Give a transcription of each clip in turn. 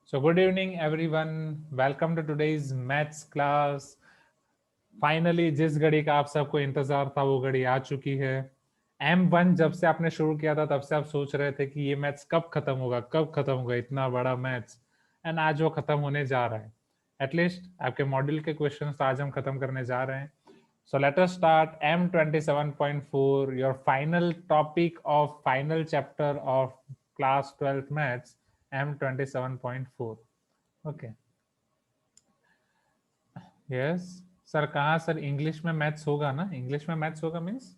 So good evening everyone. Welcome to today's maths class. Finally जिस घड़ी का आप सबको इंतजार था वो घड़ी आ चुकी है। M1 जब से आपने शुरू किया था तब से आप सोच रहे थे कि ये मैथ्स कब खत्म होगा इतना बड़ा मैथ्स। एंड आज वो खत्म होने जा रहा है। एटलीस्ट आपके मॉड्यूल के क्वेश्चंस आज हम खत्म करने जा रहे हैं। So let us start M27.4, your final topic of final chapter of class 12th maths, M27.4. Okay. Yes. Sir कहाँ सर इंग्लिश में मैथ्स होगा ना? इंग्लिश में मैथ्स होगा मीन्स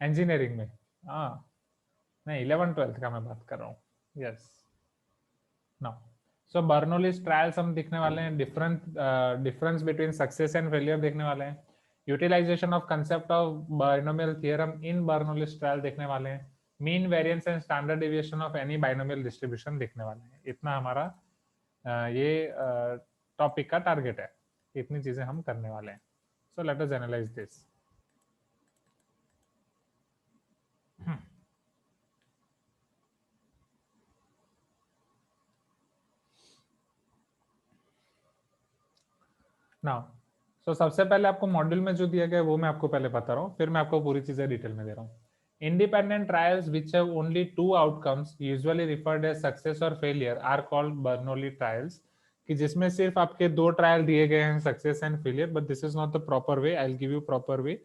इंजीनियरिंग में। हाँ नहीं, 11th 12th का मैं बात कर रहा हूँ। Yes no. So Bernoulli's trials हम देखने वाले हैं। Difference between success and failure देखने वाले हैं। Utilisation of concept of binomial theorem in Bernoulli's trial देखने वाले हैं। Mean variance and standard deviation of any binomial distribution देखने वाले हैं। इतना हमारा ये टॉपिक का टारगेट है। इतनी चीजें हम करने वाले हैं। So let us analyse this. Now सबसे पहले आपको मॉड्यूल में जो दिया गया है वो मैं आपको पहले बता रहा हूँ, फिर मैं आपको पूरी चीजें डिटेल में दे रहा हूँ। Independent trials which have only two outcomes usually referred as success और failure are called Bernoulli trials. कि जिसमें सिर्फ आपके दो ट्रायल दिए गए हैं, success and failure, but this is not the proper way. I will give you proper way.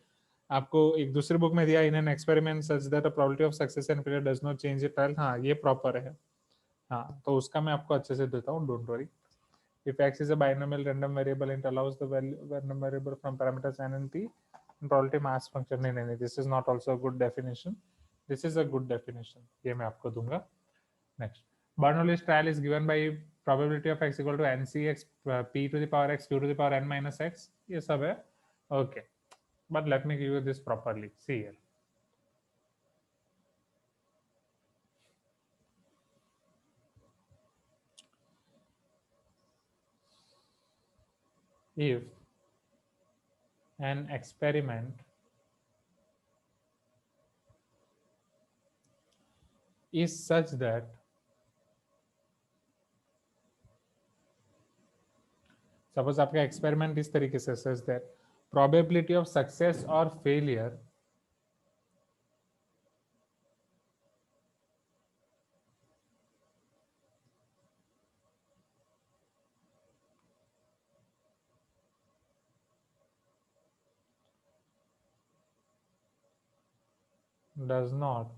आपको एक दूसरी बुक में दिया in an experiment such that the probability of success and failure does not change the trial. हाँ ये proper है। हाँ तो उसका मैं आपको अच्छे से देता हूँ, don't worry. If X is a binomial random variable, it allows the value random variable from parameters n and p and probability mass function नहीं नहीं, this is not also a good definition. This is a good definition. ये मैं आपको दूंगा. Next, Bernoulli's trial is given by probability of x equal to ncx p to the power x q to the power n minus x. ये सब है. Okay, but let me give you this properly. See here. If an experiment is such that suppose आपका experiment इस तरीके से such that probability of success और failure does not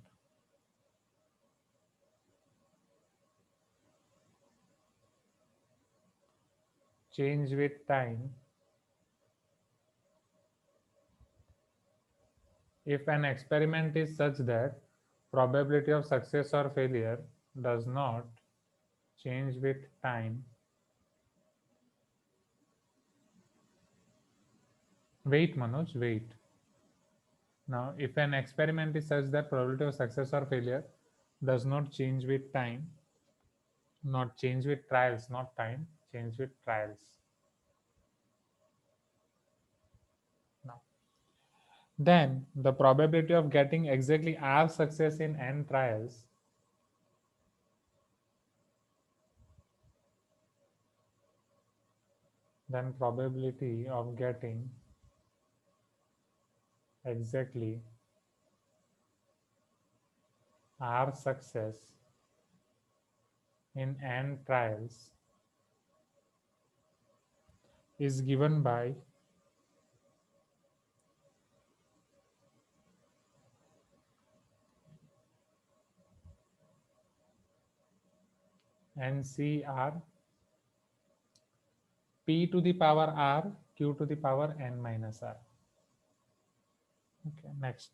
change with time if an experiment is such that probability of success or failure does not change with time. Wait Manoj, wait. Now if an experiment is such that probability of success or failure does not change with time, not change with trials, not time, change with trials. Now then the probability of getting exactly R success in n trials then probability of getting exactly R success in n trials is given by NCR P to the power R Q to the power n minus R. Okay, next,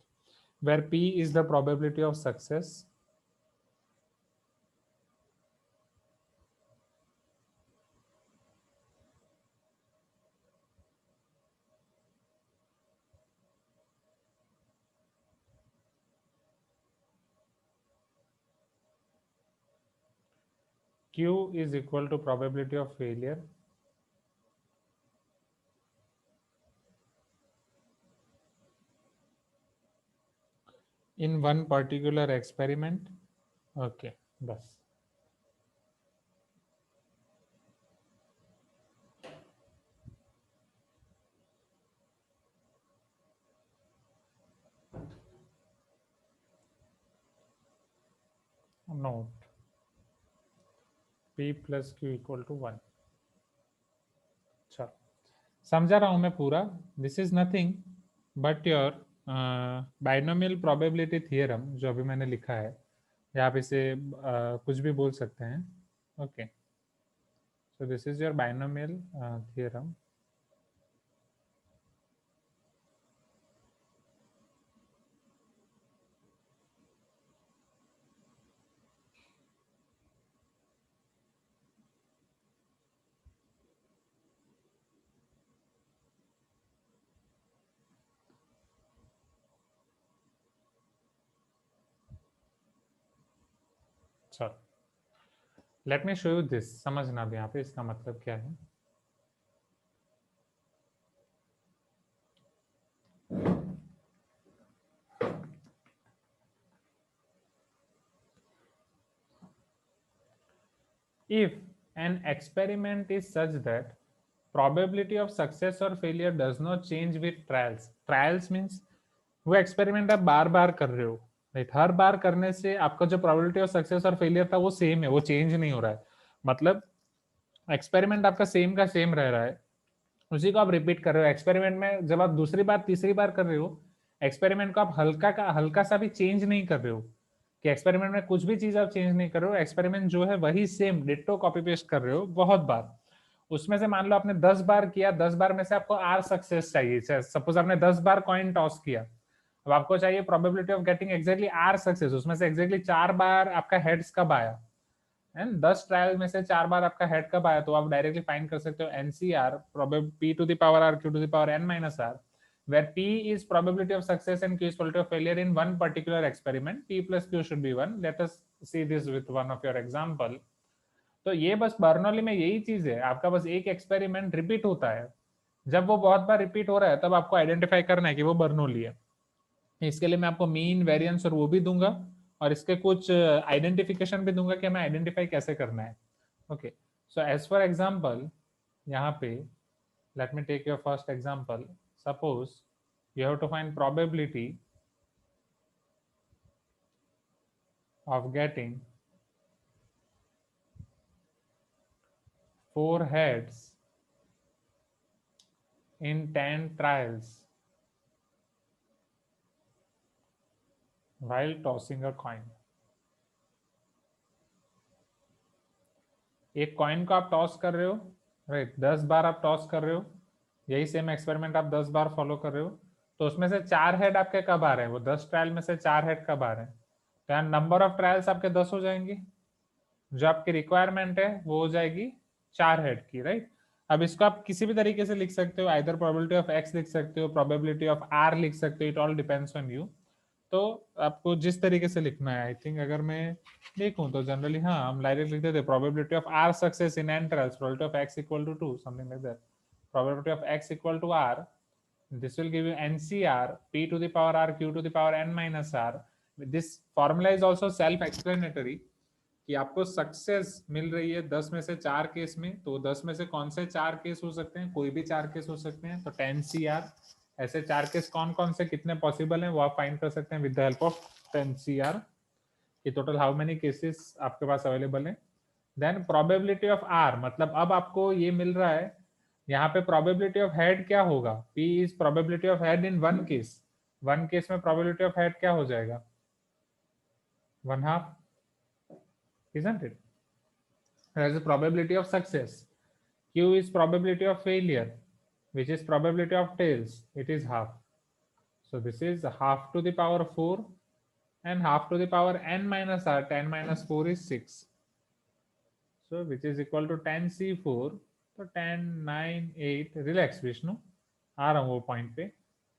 where P is the probability of success, Q is equal to probability of failure, in one particular experiment. Okay, bas. Note P plus Q equal to 1. चलो समझा रहा हूं मैं पूरा. This is nothing but your binomial probability theorem जो अभी मैंने लिखा है, या आप इसे कुछ भी बोल सकते हैं. Okay, so this is your binomial theorem. चलो let me show you this. समझना भी यहाँ पे इसका मतलब क्या है. If an experiment is such that probability of success or failure does not change with trials. Trials means वो एक्सपेरिमेंट आप बार बार कर रहे हो, राइट. हर बार करने से आपका जो प्रोबेबिलिटी ऑफ सक्सेस और फेलियर था वो सेम है, वो चेंज नहीं हो रहा है. मतलब एक्सपेरिमेंट आपका सेम का सेम रह रहा है, उसी को आप रिपीट कर रहे हो. एक्सपेरिमेंट में जब आप दूसरी बार तीसरी बार कर रहे हो, एक्सपेरिमेंट को आप हल्का सा भी चेंज नहीं कर रहे हो, कि एक्सपेरिमेंट में कुछ भी चीज आप चेंज नहीं कर रहे हो. एक्सपेरिमेंट जो है वही सेम डिट्टो कॉपी पेस्ट कर रहे हो बहुत बार. उसमें से मान लो आपने 10 बार किया, 10 बार में से आपको आर सक्सेस चाहिए. सपोज आपने 10 बार कॉइन टॉस किया, अब आपको चाहिए probability of getting exactly r success. उसमें से एग्जैक्टली 4 बार आपका हेड्स कब आया, एंड 10 ट्रायल में से 4 बार आपका हेड कब आया, तो आप डायरेक्टली फाइंड कर सकते हो एनसीआर प्रोबेब P to the power are Q to the power N minus R, where P is probability of success and Q is probability of failure in one particular experiment. P plus Q should be 1. Let us see this with one of your example. तो ये बस Bernoulli में यही चीज है, आपका बस एक एक्सपेरिमेंट रिपीट होता है. जब वो बहुत बार रिपीट हो रहा है तब आपको आइडेंटिफाई करना है कि वो बर्नौली है. इसके लिए मैं आपको मीन वेरिएंस और वो भी दूंगा, और इसके कुछ आइडेंटिफिकेशन भी दूंगा कि हमें आइडेंटिफाई कैसे करना है. Okay, so as for example यहाँ पे let me take your first example. Suppose you have to find probability of getting 4 heads in 10 trials while tossing a coin. एक कॉइन को आप टॉस कर रहे हो, राइट. 10 बार आप टॉस कर रहे हो, यही सेम एक्सपेरिमेंट आप 10 बार फॉलो कर रहे हो. तो उसमें से 4 हेड आपके कब आ रहे हैं, वो 10 ट्रायल में से 4 हेड कब आ रहे हैं, तो यहाँ नंबर ऑफ ट्रायल्स आपके 10 हो जाएंगे. जो आपकी रिक्वायरमेंट है वो हो जाएगी 4 हेड की, राइट. अब इसको आप किसी भी तरीके से लिख सकते हो, आइदर प्रोबेबिलिटी ऑफ एक्स लिख सकते हो, प्रोबेबिलिटी ऑफ आर लिख सकते हो. It all depends on you. तो आपको जिस तरीके से लिखना है. आई थिंक अगर मैं देखूं तो जनरली हाँ हम डायरेक्ट लिख देते probability of r success in n trials, probability of x equal to 2, something like that. Probability of x equal to r, this will give you ncr p to the power r q to the power n minus r. This formula is also self explanatory कि आपको success मिल रही है 10 में से 4 case में, तो 10 में से कौन से 4 केस हो सकते हैं, कोई भी 4 केस हो सकते हैं. तो 10cr ऐसे 4 केस कौन कौन से कितने पॉसिबल हैं वो आप फाइंड कर सकते हैं with the help of 10cr कि टोटल हाउ मेनी केसेस आपके पास अवेलेबल हैं. देन प्रोबेबिलिटी ऑफ आर, मतलब अब आपको ये मिल रहा है, यहाँ पे प्रोबेबिलिटी ऑफ हेड क्या होगा, P is probability of head in one case. One case में प्रोबेबिलिटी ऑफ हेड क्या हो जाएगा, 1/2, isn't it? As a probability of success. Q is probability of failure, which is probability of tails. It is half. So this is half to the power 4 and half to the power n minus r. 10 minus 4 is 6. So which is equal to 10c4. तो 10 9 8, relax Vishnu, आ रहा हूँ वो point पे.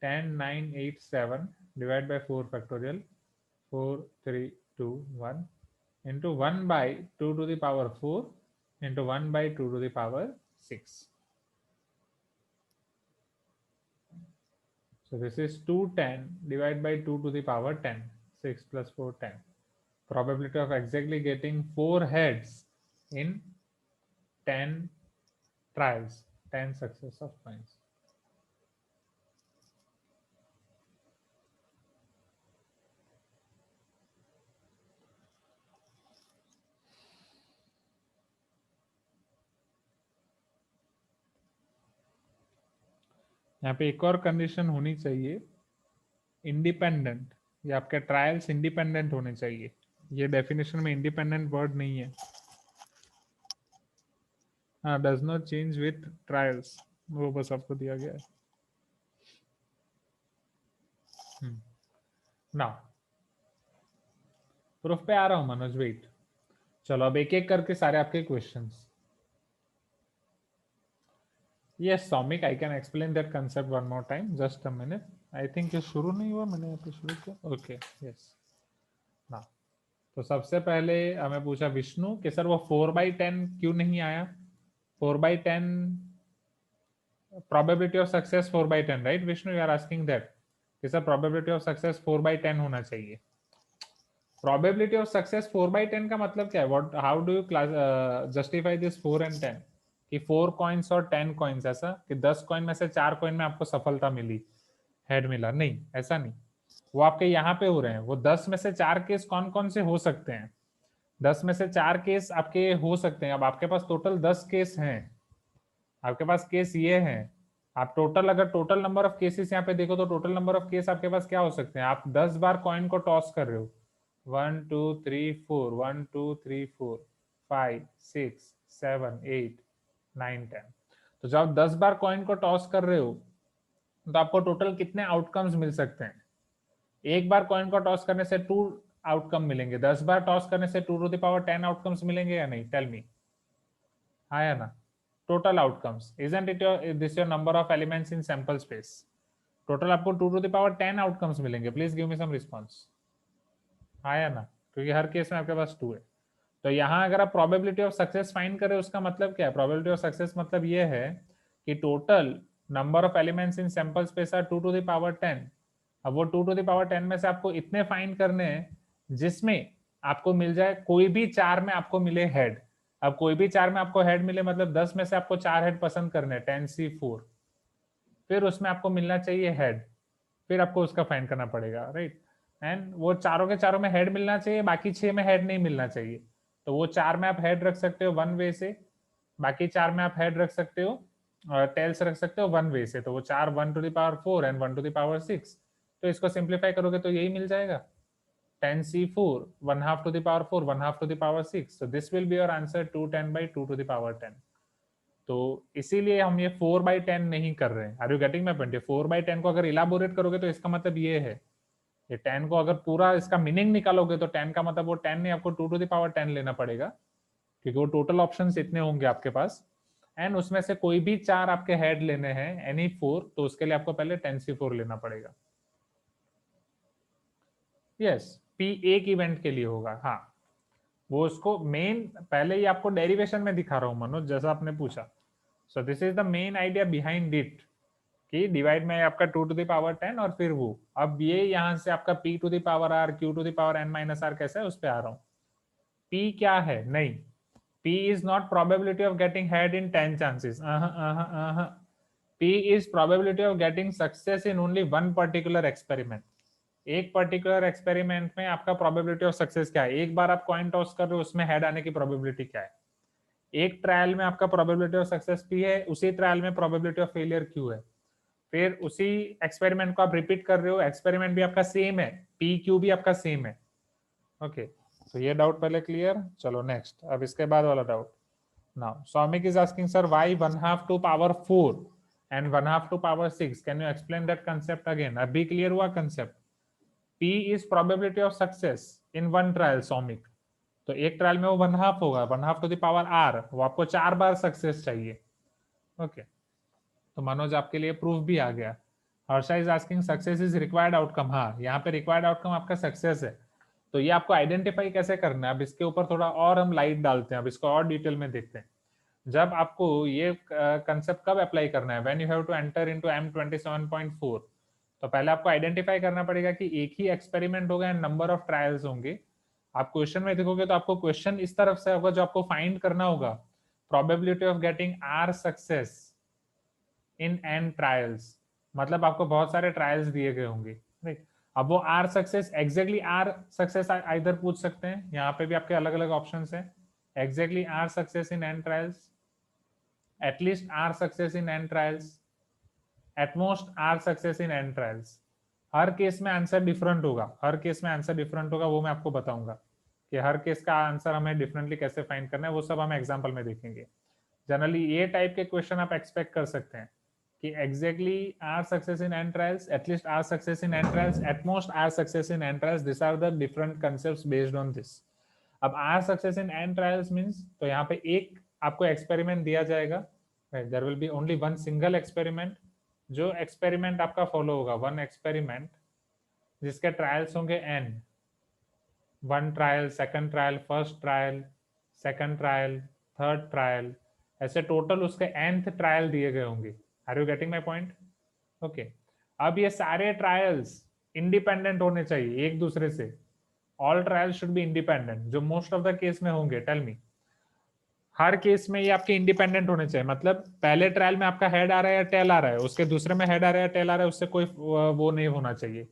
10 9 8 7 divide by 4 factorial 4 3 2 1 into 1 by 2 to the power 4 into 1 by 2 to the power 6. So this is 210 divided by 2 to the power 10. 6 plus 4 10. Probability of exactly getting 4 heads in 10 trials, 10 success of coins. यहाँ पे एक और condition होनी चाहिए, independent, ये आपके trials independent होने चाहिए। ये डेफिनेशन में इंडिपेंडेंट वर्ड नहीं है। हाँ, does not change with trials, वो बस आपको दिया गया है। ना प्रूफ पे आ रहा हूँ मनोज, वेट। चलो अब एक एक करके सारे आपके questions. Yes Soumik, I can explain that concept one more time, just a minute. I think ये शुरू नहीं हुआ, मैंने यहाँ पे शुरू किया। ओके यस ना। तो सबसे पहले हमें पूछा विष्णु कि सर वो 4/10 क्यों नहीं आया। 4/10 probability of success 4/10, right Vishnu, you are asking that कि सर probability of success 4/10 होना चाहिए। probability of success 4/10 का मतलब क्या है? What, how do you class justify this 4 and 10 कि 4 कॉइन्स और 10 कॉइन्स, ऐसा कि 10 कॉइन में से 4 कॉइन में आपको सफलता मिली, हेड मिला? नहीं, ऐसा नहीं। वो आपके यहाँ पे हो रहे हैं। वो 10 में से 4 केस कौन कौन से हो सकते हैं? 10 में से 4 केस आपके हो सकते हैं। अब आपके पास टोटल 10 केस हैं, आपके पास केस ये हैं। आप टोटल, अगर टोटल नंबर ऑफ केसेस यहाँ पे देखो तो टोटल नंबर ऑफ केस आपके पास क्या हो सकते हैं? आप 10 बार कॉइन को टॉस कर रहे हो, 1 2 3 4, 1 2 3 4 5 6 7 8 9 10। तो जब आप 10 बार कॉइन को टॉस कर रहे हो तो आपको टोटल कितने आउटकम्स मिल सकते हैं? एक बार कॉइन को टॉस करने से 2 आउटकम मिलेंगे, 10 बार टॉस करने से 2 टू द पावर 10 आउटकम्स मिलेंगे या नहीं? Tell me. हाँ या ना? Total outcomes, isn't it your this your number of elements in sample space? Total आपको 2 टू द पावर 10 आउटकम्स मिलेंगे। Please give me some response. हाँ या ना? क्योंकि हर केस में आपके पास 2 है। तो यहाँ अगर आप प्रोबेबिलिटी ऑफ सक्सेस फाइंड करें, उसका मतलब क्या है? प्रोबेबिलिटी ऑफ सक्सेस मतलब ये है कि total number of elements in sample space are 2 to the power 10। अब वो 2 टू द पावर 10 में से आपको इतने फाइंड करने हैं जिसमें आपको मिल जाए, कोई भी 4 में आपको मिले हेड। अब कोई भी 4 में आपको हेड मिले मतलब 10 में से आपको 4 हेड पसंद करने हैं, 10C4। फिर उसमें आपको मिलना चाहिए हेड, फिर आपको उसका फाइंड करना पड़ेगा, राइट। एंड वो चारों के चारों में हेड मिलना चाहिए, बाकी 6 में हेड नहीं मिलना चाहिए। तो वो 4 में आप हेड रख सकते हो 1 वे से, बाकी 4 में आप हेड रख सकते हो और टेल्स रख सकते हो 1 वे से। तो वो 4 1 to the power 4 and 1 to the power 6। तो इसको सिंप्लीफाई करोगे तो यही मिल जाएगा, 10C4 1 half to the power 4 1 half to the power 6। so this will be your answer 210/2 to the power 10। तो इसीलिए हम ये 4/10 नहीं कर रहे हैं। Are you getting my point? 4/10 को अगर इलाबोरेट करोगे तो इसका मतलब ये है, ये 10 को अगर पूरा इसका मीनिंग निकालोगे तो 10 का मतलब वो 10 नहीं, आपको 2 टू द पावर 10 लेना पड़ेगा, क्योंकि वो टोटल ऑप्शंस इतने होंगे आपके पास। एंड उसमें से कोई भी 4 आपके हेड लेने हैं, एनी 4, तो उसके लिए आपको पहले 10C4 लेना पड़ेगा। यस, पी एक इवेंट के लिए होगा। हाँ, वो उसको मेन, पहले ही आपको डेरिवेशन में दिखा रहा हूं मनोज, जैसा आपने पूछा। सो this is the main idea behind it कि डिवाइड में आपका 2 टू द पावर 10 और फिर वो, अब ये यहाँ से आपका p to the power r, q to the power n minus r कैसा है उस पे आ रहा हूँ। p क्या है? नहीं, p is not probability of getting head in 10 chances. p is probability of getting success in only one particular experiment. एक पर्टिकुलर एक्सपेरिमेंट में आपका प्रोबेबिलिटी ऑफ सक्सेस क्या है? एक बार आप कॉइन टॉस कर रहे हो, उसमें हेड आने की प्रोबेबिलिटी क्या है? एक ट्रायल में आपका प्रोबेबिलिटी ऑफ सक्सेस p है, उसी ट्रायल में प्रोबेबिलिटी ऑफ फेलियर q है। फिर उसी एक्सपेरिमेंट को आप रिपीट कर रहे हो, एक्सपेरिमेंट भी आपका सेम है, पी क्यू भी आपका सेम है। ओके, तो ये डाउट पहले क्लियर। चलो नेक्स्ट, अब इसके बाद वाला doubt. Now Soumik is asking sir why 1 half to power 4 and 1 half to power 6, can you explain that concept again? अभी क्लियर हुआ concept? P is probability of success in one trial Soumik. तो एक trial में वो 1 half होगा, 1 half to the power r, वो आपको 4 बार success चाहिए। ओके, तो मनोज आपके लिए प्रूफ भी आ गया। Harsha is asking success is required outcome. हाँ, यहाँ पे रिक्वायर्ड आउटकम आपका सक्सेस है। तो ये आपको आइडेंटिफाई कैसे करना है, अब इसके ऊपर थोड़ा और हम लाइट डालते हैं, अब इसको और डिटेल में देखते हैं। जब आपको ये कंसेप्ट कब अप्लाई करना है, when you have to enter into M27.4, तो पहले आपको आइडेंटिफाई करना पड़ेगा कि एक ही एक्सपेरिमेंट होगा एंड नंबर ऑफ ट्रायल्स होंगे। आप क्वेश्चन में देखोगे तो आपको क्वेश्चन इस तरफ से होगा, जो आपको फाइंड करना होगा probability of getting R success in n trials, मतलब आपको बहुत सारे ट्रायल्स दिए गए होंगे, राइट। अब वो R success, exactly R success इधर पूछ सकते हैं, यहाँ पे भी आपके अलग अलग ऑप्शंस हैं। Exactly R success in n trials, at least R success in n trials, at most r success in n trials. हर केस में आंसर डिफरेंट होगा, हर केस में आंसर डिफरेंट होगा, वो मैं आपको बताऊंगा कि हर केस का आंसर हमें डिफरेंटली कैसे फाइंड करना है, वो सब हम एग्जाम्पल में देखेंगे। जनरली ये टाइप के क्वेश्चन आप एक्सपेक्ट कर सकते हैं कि exactly r success in n trials, at least r success in n trials, at most r success in n trials, this are the different concepts based on this. अब r success in n trials means, तो यहाँ पे एक आपको experiment दिया जाएगा, there will be only one single experiment. जो experiment आपका फॉलो होगा, वन एक्सपेरिमेंट जिसके ट्रायल्स होंगे n, one trial, second trial, first trial, second trial, third trial, ऐसे टोटल उसके nth ट्रायल दिए गए होंगे। Are you getting my point? Okay. अब ये सारे ट्रायल्स इंडिपेंडेंट होने चाहिए एक दूसरे से। All trials should be independent, जो मोस्ट ऑफ द केस में होंगे। टेल मी, हर केस में ये आपके इंडिपेंडेंट होने चाहिए। मतलब पहले ट्रायल में आपका हेड आ रहा है या टेल आ रहा है, उसके दूसरे में हेड आ रहा है या टेल आ रहा है, उससे कोई वो नहीं होना चाहिए,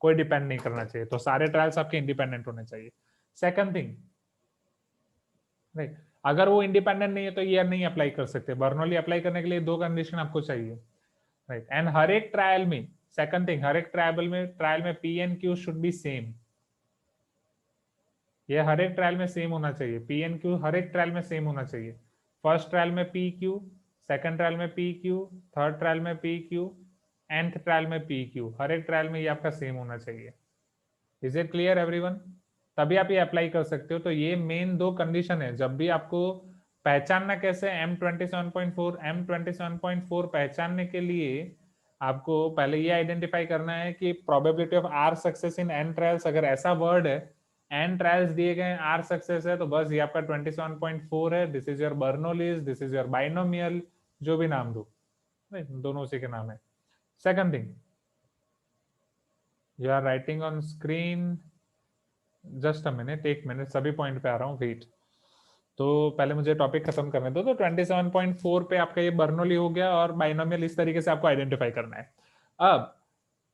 कोई डिपेंड नहीं करना चाहिए। तो सारे ट्रायल्स आपके इंडिपेंडेंट होने चाहिए। सेकंड थिंग, राइट, अगर वो इंडिपेंडेंट नहीं है तो ये नहीं अप्लाई कर सकते। बर्नौली अप्लाई करने के लिए दो कंडीशन आपको चाहिए, राइट। एंड हर एक ट्रायल में, सेकंड थिंग, हर एक ट्रायल में p and Q should be same. ये हर एक ट्रायल में सेम होना चाहिए, पी एन क्यू हर एक ट्रायल में सेम होना चाहिए। फर्स्ट ट्रायल में पी क्यू, सेकंड ट्रायल में पी क्यू, थर्ड ट्रायल में पी क्यू, nth ट्रायल में पी क्यू, हर एक ट्रायल में ये आपका सेम होना चाहिए। Is it clear everyone? तभी आप ये अप्लाई कर सकते हो। तो ये मेन दो कंडीशन है। जब भी आपको पहचानना कैसे M27.4, M27.4 पहचानने के लिए आपको पहले ये आइडेंटिफाई करना है कि probability of r success in n trials, अगर ऐसा वर्ड है, एन ट्रायल्स दिए गए, आर सक्सेस है, तो बस ये आपका 27.4 है। This is your Bernoulli's, this is your binomial, जो भी नाम दो, दोनों उसी के नाम है। Second thing, you are writing on screen, just a minute, एक मिनट, सभी पॉइंट पे आ रहा हूँ, वेट। तो पहले मुझे टॉपिक खत्म करने दो। तो 27.4 पे आपका ये बर्नौली हो गया और बाइनोमियल इस तरीके से आपको आइडेंटिफाई करना है। अब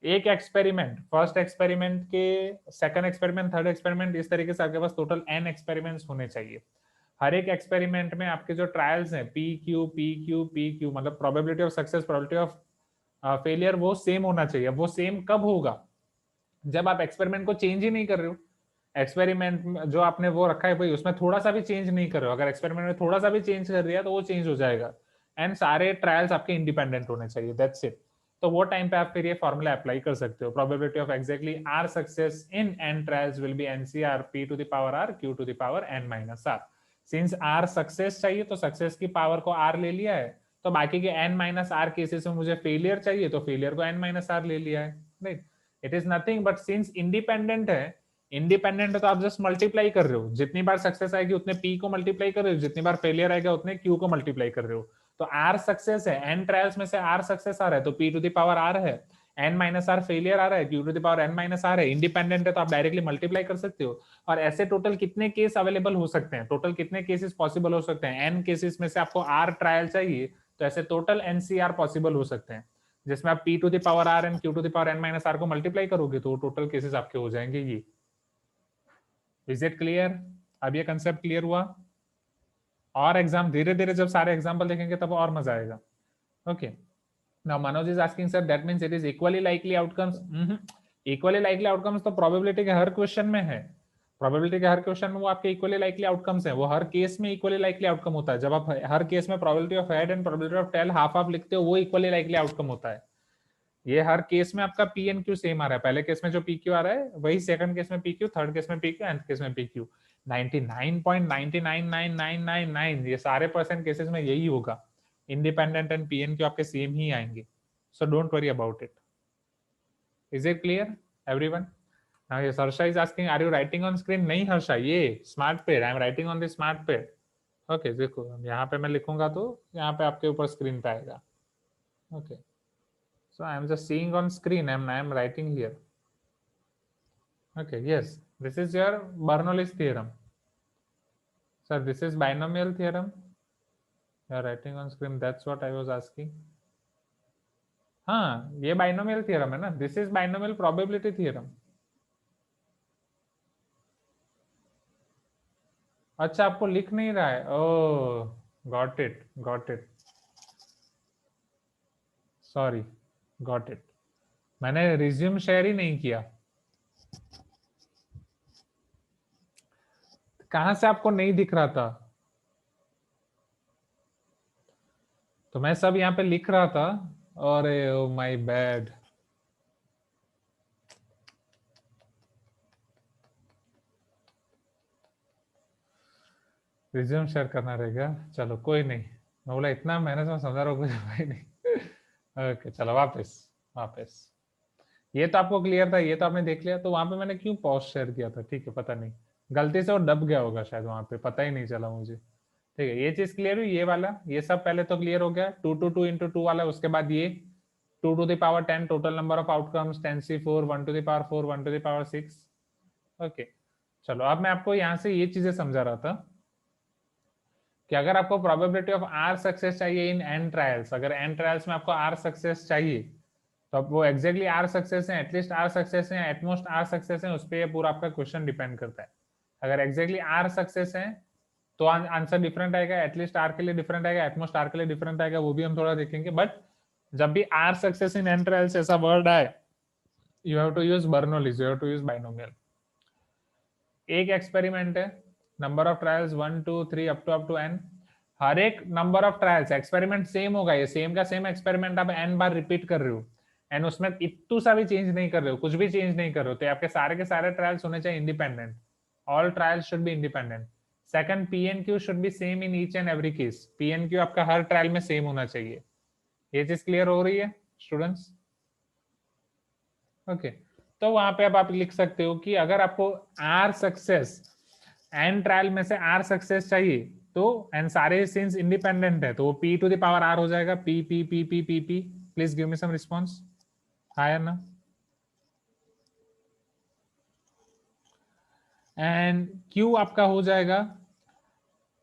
एक एक्सपेरिमेंट, फर्स्ट एक्सपेरिमेंट के सेकंड एक्सपेरिमेंट, थर्ड एक्सपेरिमेंट, इस तरीके से आपके पास टोटल n एक्सपेरिमेंट्स होने चाहिए। हर एक एक्सपेरिमेंट में आपके जो ट्रायल्स हैं p q p q p q, मतलब probability of success, probability of failure, वो सेम होना चाहिए। वो सेम कब होगा? जब आप एक्सपेरिमेंट को चेंज ही नहीं कर रहे हो। एक्सपेरिमेंट जो आपने वो रखा है भाई, उसमें थोड़ा सा भी चेंज नहीं कर रहे हो। अगर एक्सपेरिमेंट में थोड़ा सा भी चेंज कर दिया तो वो चेंज हो जाएगा। एंड सारे ट्रायल्स आपके इंडिपेंडेंट होने चाहिए, दैट्स इट। तो वो टाइम पे आप फिर ये फॉर्मूला अप्लाई कर सकते हो। Probability of exactly r success in n trials will be nCr p to the power are Q to the power N minus r. Since r success चाहिए तो सक्सेस की पावर को आर ले लिया है, तो बाकी के एन माइनस आर केसेस में मुझे फेलियर चाहिए तो फेलियर को एन माइनस आर ले लिया है, right. It is nothing but, since independent है, इंडिपेंडेंट है तो आप जस्ट मल्टीप्लाई कर रहे हो। जितनी बार सक्सेस आएगी उतने पी को मल्टीप्लाई कर रहे हो, जितनी बार फेलियर आएगा उतने क्यू को मल्टीप्लाई कर रहे हो। तो आर सक्सेस है, एन ट्रायल्स में से आर सक्सेस आ रहा है तो p to the power r है, एन माइनस आर फेलियर आ रहा है, q to the power N minus r है। इंडिपेंडेंट है तो आप डायरेक्टली मल्टीप्लाई कर सकते हो। और ऐसे टोटल कितने केस अवेलेबल हो सकते हैं, टोटल कितने केसेस पॉसिबल हो सकते हैं? एन केसेस में से आपको आर ट्रायल चाहिए, तो ऐसे टोटल एनसीआर पॉसिबल हो सकते हैं, जिसमें आप p to the power r and q to the power N minus r को मल्टीप्लाई करोगे तो टोटल केसेस आपके हो जाएंगे ये। Is it clear? अब ये कंसेप्ट क्लियर हुआ? और एग्जाम धीरे धीरे जब सारे एग्जाम्पल देखेंगे तब और मजा आएगा। Okay, now Manoj is asking sir that means it is equally likely outcomes. Equally likely outcomes तो प्रोबेबिलिटी के हर क्वेश्चन में है। प्रोबेबिलिटी के हर क्वेश्चन में वो आपके इक्वली लाइकली आउटकम्स है। वो हर केस में इक्वली लाइकली आउटकम होता है। जब आप हर केस में probability of head and probability of tail half half लिखते हो, वो इक्वली लाइकली आउटकम होता है। ये हर केस में आपका पी एन क्यू सेम आ रहा है। पहले केस में जो पी क्यू आ रहा है वही सेकंड केस में पी क्यू, थर्ड केस में पी क्यू, एंड केस में पी क्यू। 99.99999 ये सारे परसेंट केसेस में यही होगा। Independent and p and Q आपके सेम ही आएंगे। So don't worry about it. Is it clear everyone? Now ये Harsha is asking are you writing on screen? नहीं हर्षा, ये smart pad, I am writing on the smart pad. Okay, देखो यहाँ पे मैं लिखूंगा तो यहाँ पे आपके ऊपर स्क्रीन पे आएगा। Okay, so I am just seeing on screen and I am writing here. Okay, yes, this is your Bernoulli's theorem. Sir, this is binomial theorem. You are writing on screen, that's what I was asking. हाँ, ये binomial theorem है ना, this is binomial probability theorem. अच्छा, आपको लिख नहीं रहा है? ओह, got it, got it. Sorry. Got it. मैंने रिज्यूम शेयर ही नहीं किया। कहां से आपको नहीं दिख रहा था? तो मैं सब यहाँ पे लिख रहा था। अरे oh my bad. Resume share करना रहेगा, चलो कोई नहीं। मैं बोला इतना मेहनत से समझा रहा हूँ, कुछ भाई नहीं। ओके चलो वापस। वापस ये तो आपको क्लियर था, ये तो आपने देख लिया। तो वहां पे मैंने क्यों पॉज शेयर किया था, ठीक है, पता नहीं, गलती से वो दब गया होगा शायद वहां पे, पता ही नहीं चला मुझे। ठीक है, ये चीज क्लियर हुई, ये वाला ये सब पहले तो क्लियर हो गया। 2 to 2 into 2 वाला, उसके बाद ये 2 to the power 10 total number of outcomes, 10c4 1 to the power 4 1 to the power 6। Okay चलो, अब मैं आपको यहाँ से ये चीजें समझा रहा था कि अगर आपको प्रोबेबिलिटी ऑफ आर सक्सेस चाहिए इन एन ट्रायल्स, अगर एन ट्रायल्स में आपको आर सक्सेस चाहिए, तो अब वो एग्जैक्टली आर सक्सेस है, एटलीस्ट आर सक्सेस है, एटमोस्ट आर सक्सेस है, उस पर ये पूरा आपका क्वेश्चन डिपेंड करता है। अगर एग्जैक्टली आर सक्सेस है तो आंसर डिफरेंट आएगा, एटलीस्ट आर के लिए डिफरेंट आएगा, एटमोस्ट आर के लिए डिफरेंट आएगा, वो भी हम थोड़ा देखेंगे। बट जब भी r success in n trials ऐसा वर्ड आए, you have to use Bernoulli's, you have to use binomial. एक एक्सपेरिमेंट है, number of trials 1 2 3 up to n. हर एक number of trials experiment same होगा, ये सेम का सेम एक्सपेरिमेंट आप एन बार रिपीट कर रहे हो, एंड उसमें इतू सा भी चेंज नहीं कर रहे हो, कुछ भी चेंज नहीं कर रहे हो, तो आपके सारे के सारे ट्रायल्स होने चाहिए independent. All trials should be independent. Second, P and Q should be same in each and every case, P and Q आपका हर ट्रायल में सेम होना चाहिए। ये चीज क्लियर हो रही है स्टूडेंट्स? ओके तो वहां पे अब आप लिख सकते हो कि अगर आपको आर सक्सेस, एन ट्रायल में से आर सक्सेस चाहिए, तो एन सारे सिंस इंडिपेंडेंट है, तो वो p to the power r हो जाएगा, p p p p p p. Please give me some response, हाँ या ना? एंड क्यू आपका हो जाएगा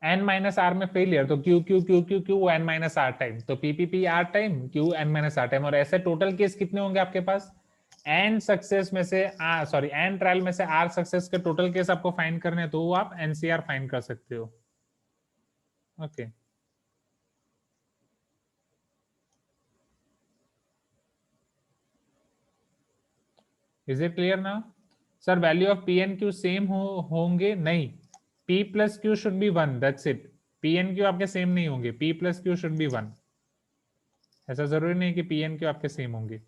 एन माइनस आर में फेलियर, तो q q q q q n minus r time, तो p p p r time q n minus r time. और ऐसे टोटल केस कितने होंगे आपके पास? एन सक्सेस में से सॉरी एन ट्रायल में से आर सक्सेस के टोटल केस आपको फाइंड करने हैं, तो वो आप एनसीआर फाइंड कर सकते हो। ओके इज इट क्लियर ना? Sir value of P and Q same होंगे नहीं, P plus Q should be 1, that's it. P and Q आपके सेम नहीं होंगे, P plus Q should be 1। ऐसा जरूरी नहीं कि पी एन क्यू आपके सेम होंगे।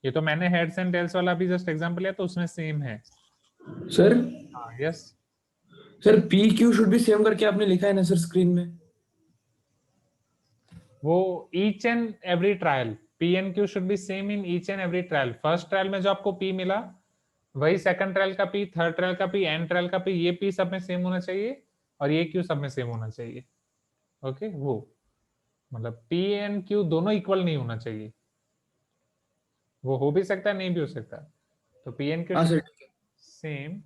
ये तो मैंने हेड्स एंड टेल्स वाला भी जस्ट एग्जांपल लिया, तो उसमें सेम है। सर हाँ yes. Sir P Q should be same करके आपने लिखा है ना सर स्क्रीन में? वो each and every trial, P and Q should be same in each and every trial. First trial में जो आपको पी मिला, वही सेकंड ट्रायल का पी, थर्ड ट्रायल का पी, एंड ट्रायल का पी, ये पी सब में सेम होना चाहिए, और ये क्यू सब में सेम होना चाहिए। ओके वो मतलब पी एंड क्यू दोनों इक्वल नहीं होना चाहिए, वो हो भी सकता है नहीं भी हो सकता। तो पी एन क्यू हाँ should sir. Same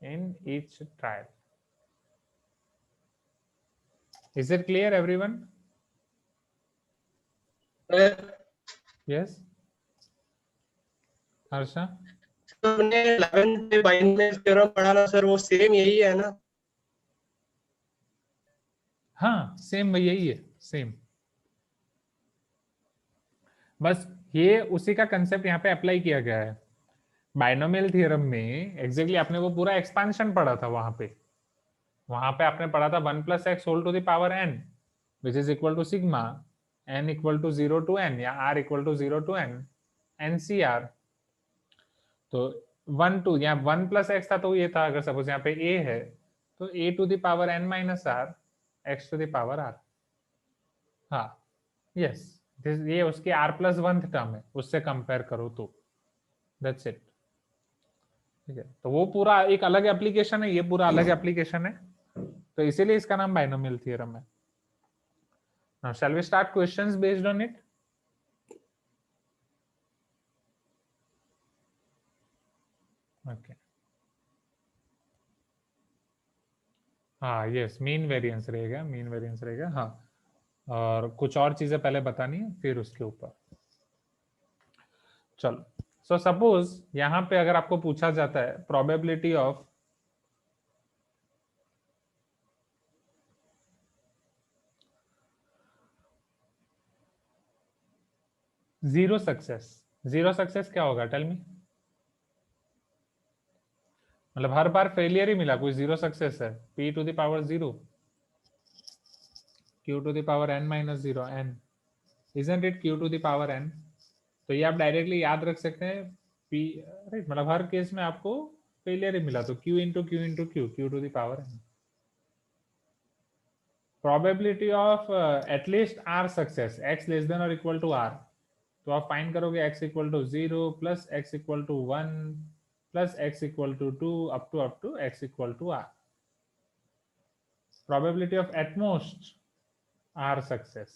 in each trial. Is it clear everyone? Yes Harsha? हमने 11th में बाइनोमियल थ्योरम पढ़ा ना सर, वो सेम यही है ना? हाँ सेम यही है, सेम। बस ये उसी का कंसेप्ट यहाँ पे अप्लाई किया गया है। बाइनोमियल थ्योरम में एग्जैक्टली आपने वो पूरा एक्सपांशन पढ़ा था वहां पे आपने पढ़ा था 1 + x whole to the power n, which is equal to sigma n equal to 0 to n या r equal to 0 to n NCR। तो 1 2 यहाँ 1 + x था, तो ये था अगर सपोज यहाँ पे a है, तो a⁴n−r x to the power r। हाँ यस, ये उसकी r+1th टर्म है, उससे कंपेयर करो तो दैट्स इट। ठीक है, तो वो पूरा एक अलग एप्लीकेशन है, ये पूरा अलग एप्लीकेशन है, तो इसीलिए इसका नाम बाइनोमियल थ्योरम है। Now shall we start questions based on it? Okay हाँ यस, मीन वेरिएंस रहेगा, मीन वेरिएंस रहेगा। हाँ और कुछ और चीजें पहले बतानी है फिर उसके ऊपर। चलो सो सपोज यहाँ पे अगर आपको पूछा जाता है प्रोबेबिलिटी ऑफ जीरो सक्सेस क्या होगा, टेल मी। मतलब हर बार फेलियर ही मिला, कोई जीरो सक्सेस है। p to the power 0, q to the power n minus 0 n, isn't it q to the power n। तो ये आप डायरेक्टली याद रख सकते हैं p, राइट, मतलब हर केस में आपको फेलियर ही मिला तो q into Q into Q, q to the power n। Probability of at least r success, x less than और इक्वल टू r, तो आप फाइंड करोगे x equal to 0 plus x equal to 1 plus x equal to 2 up to x equal to r। probability of at most r success,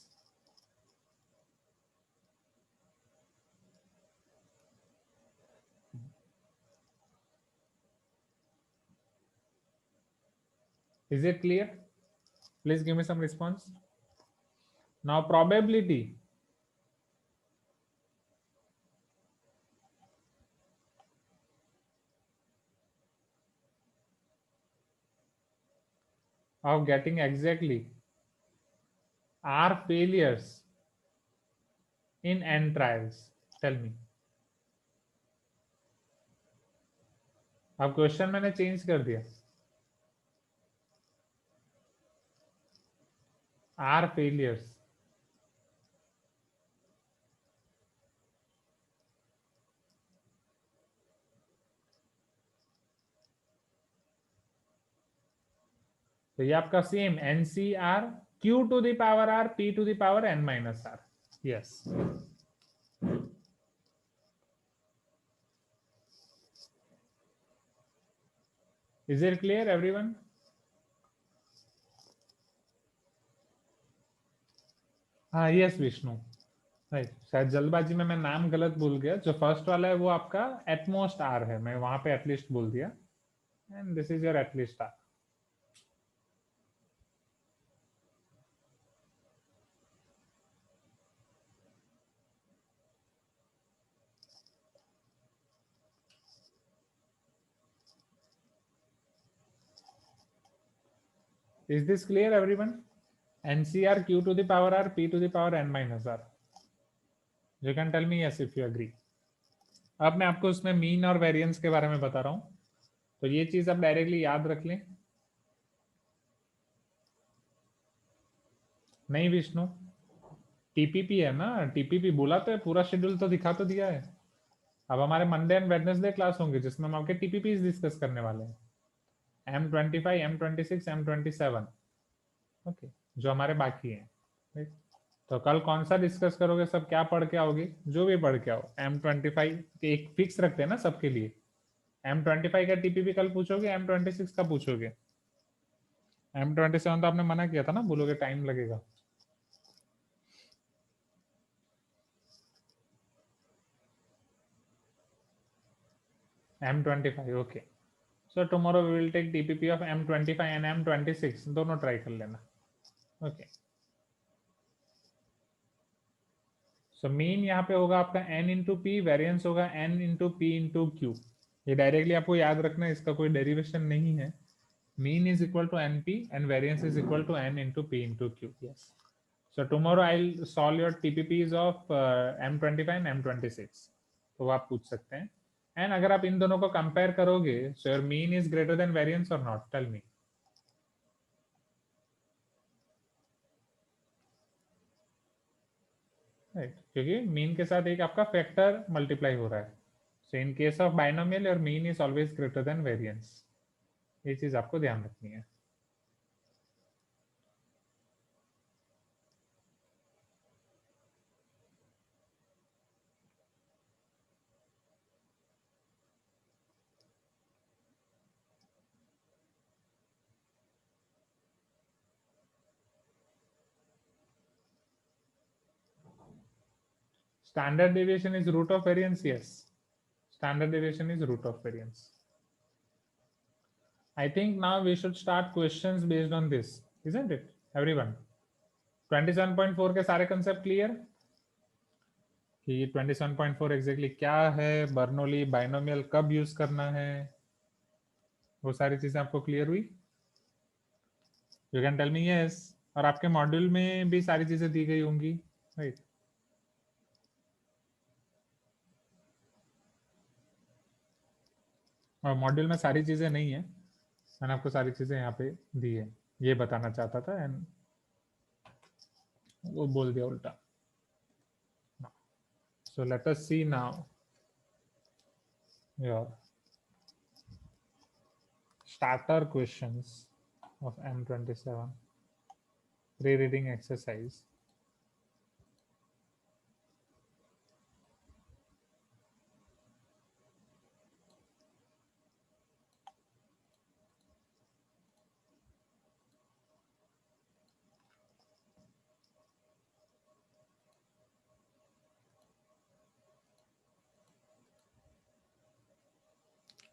is it clear? Please give me some response. Now probability of getting exactly r failures in n trials, tell me। अब question मैंने change कर दिया, r failures, तो ये आपका same NCR Q to the power r P to the power n minus r। Yes, is it clear everyone? हाँ, yes Vishnu, right. शायद जल्दबाजी में मैं नाम गलत भूल गया, जो फर्स्ट वाला है वो आपका एटमोस्ट आर है, मैं वहां पे एटलीस्ट बोल दिया, and this is your at least R. Is this clear everyone? NCR Q to the power R P to the power n minus R. You can tell me yes if you agree. अब मैं आपको उसमें mean और variance के बारे में बता रहा हूं, तो ये चीज आप डायरेक्टली याद रख लें। नहीं विष्णु, टीपीपी है ना, टीपीपी बोला तो है, पूरा शेड्यूल तो दिखा तो दिया है। अब हमारे मंडे एंड वेडनेसडे क्लास होंगे जिसमें हम आपके टीपीपी डिस्कस करने वाले हैं, M25, M26, M27, ओके, जो हमारे बाकी हैं। तो कल कौन सा डिस्कस करोगे, सब क्या पढ़ के आओगे, जो भी पढ़ के आओ। M25 एक फिक्स रखते हैं ना सबके लिए, M25 का टीपीपी कल पूछोगे, M26 का पूछोगे, M27 तो आपने मना किया था ना, बोलोगे टाइम लगेगा। M25 okay, so tomorrow we will take TPP of M25 and M26, दोनों ट्राई कर लेना, ओके। सो मीन यहाँ पे होगा आपका n इंटू पी, वेरियंस होगा n into p into q. ये डायरेक्टली आपको याद रखना है, इसका कोई डेरिवेशन नहीं है। Mean is equal to np and variance is equal to n into p into q. Yes, so tomorrow I will solve your TPPs of M25 and M26, तो वो आप पूछ सकते हैं। एंड अगर आप इन दोनों को कंपेयर करोगे, so your mean is greater than variance और नॉट, टेल मी। राइट, क्योंकि मीन के साथ एक आपका फैक्टर मल्टीप्लाई हो रहा है। So in case of binomial your mean is always greater than variance, ये चीज आपको ध्यान रखनी है। Standard deviation is root of variance, yes, standard deviation is root of variance. I think now we should start questions based on this, isn't it everyone? 27.4 के सारे concept clear कि 27.4 exactly क्या है, बर्नौली बाइनोमियल कब use करना है, वो सारी चीजें आपको क्लियर हुई? You can tell me yes. और आपके मॉड्यूल में भी सारी चीजें दी गई होंगी, राइट? और मॉड्यूल में सारी चीजें नहीं है, मैंने आपको सारी चीजें यहाँ पे दी है, ये बताना चाहता था एंड वो बोल दिया उल्टा. So let us see now your starter questions of M27 pre-reading exercise.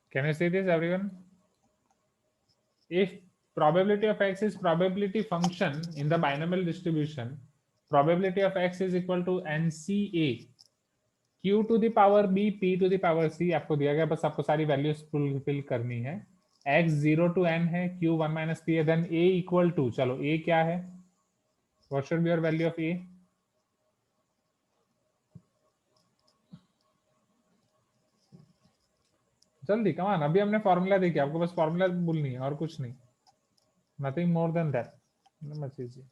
Can you see this, everyone? If probability of x is probability function in the binomial distribution, probability of x is equal to NCA, q to the power b, p to the power c आपको दिया गया, बस आपको सारी values fill करनी है. x 0 to n है, q 1 minus p है, देन a इक्वल टू, चलो a क्या है, what should be your value of a? जल्दी कमान, अभी हमने फॉर्मूला देखी, आपको बस फॉर्मूला बोलनी है और कुछ नहीं, nothing more than that. Much easy.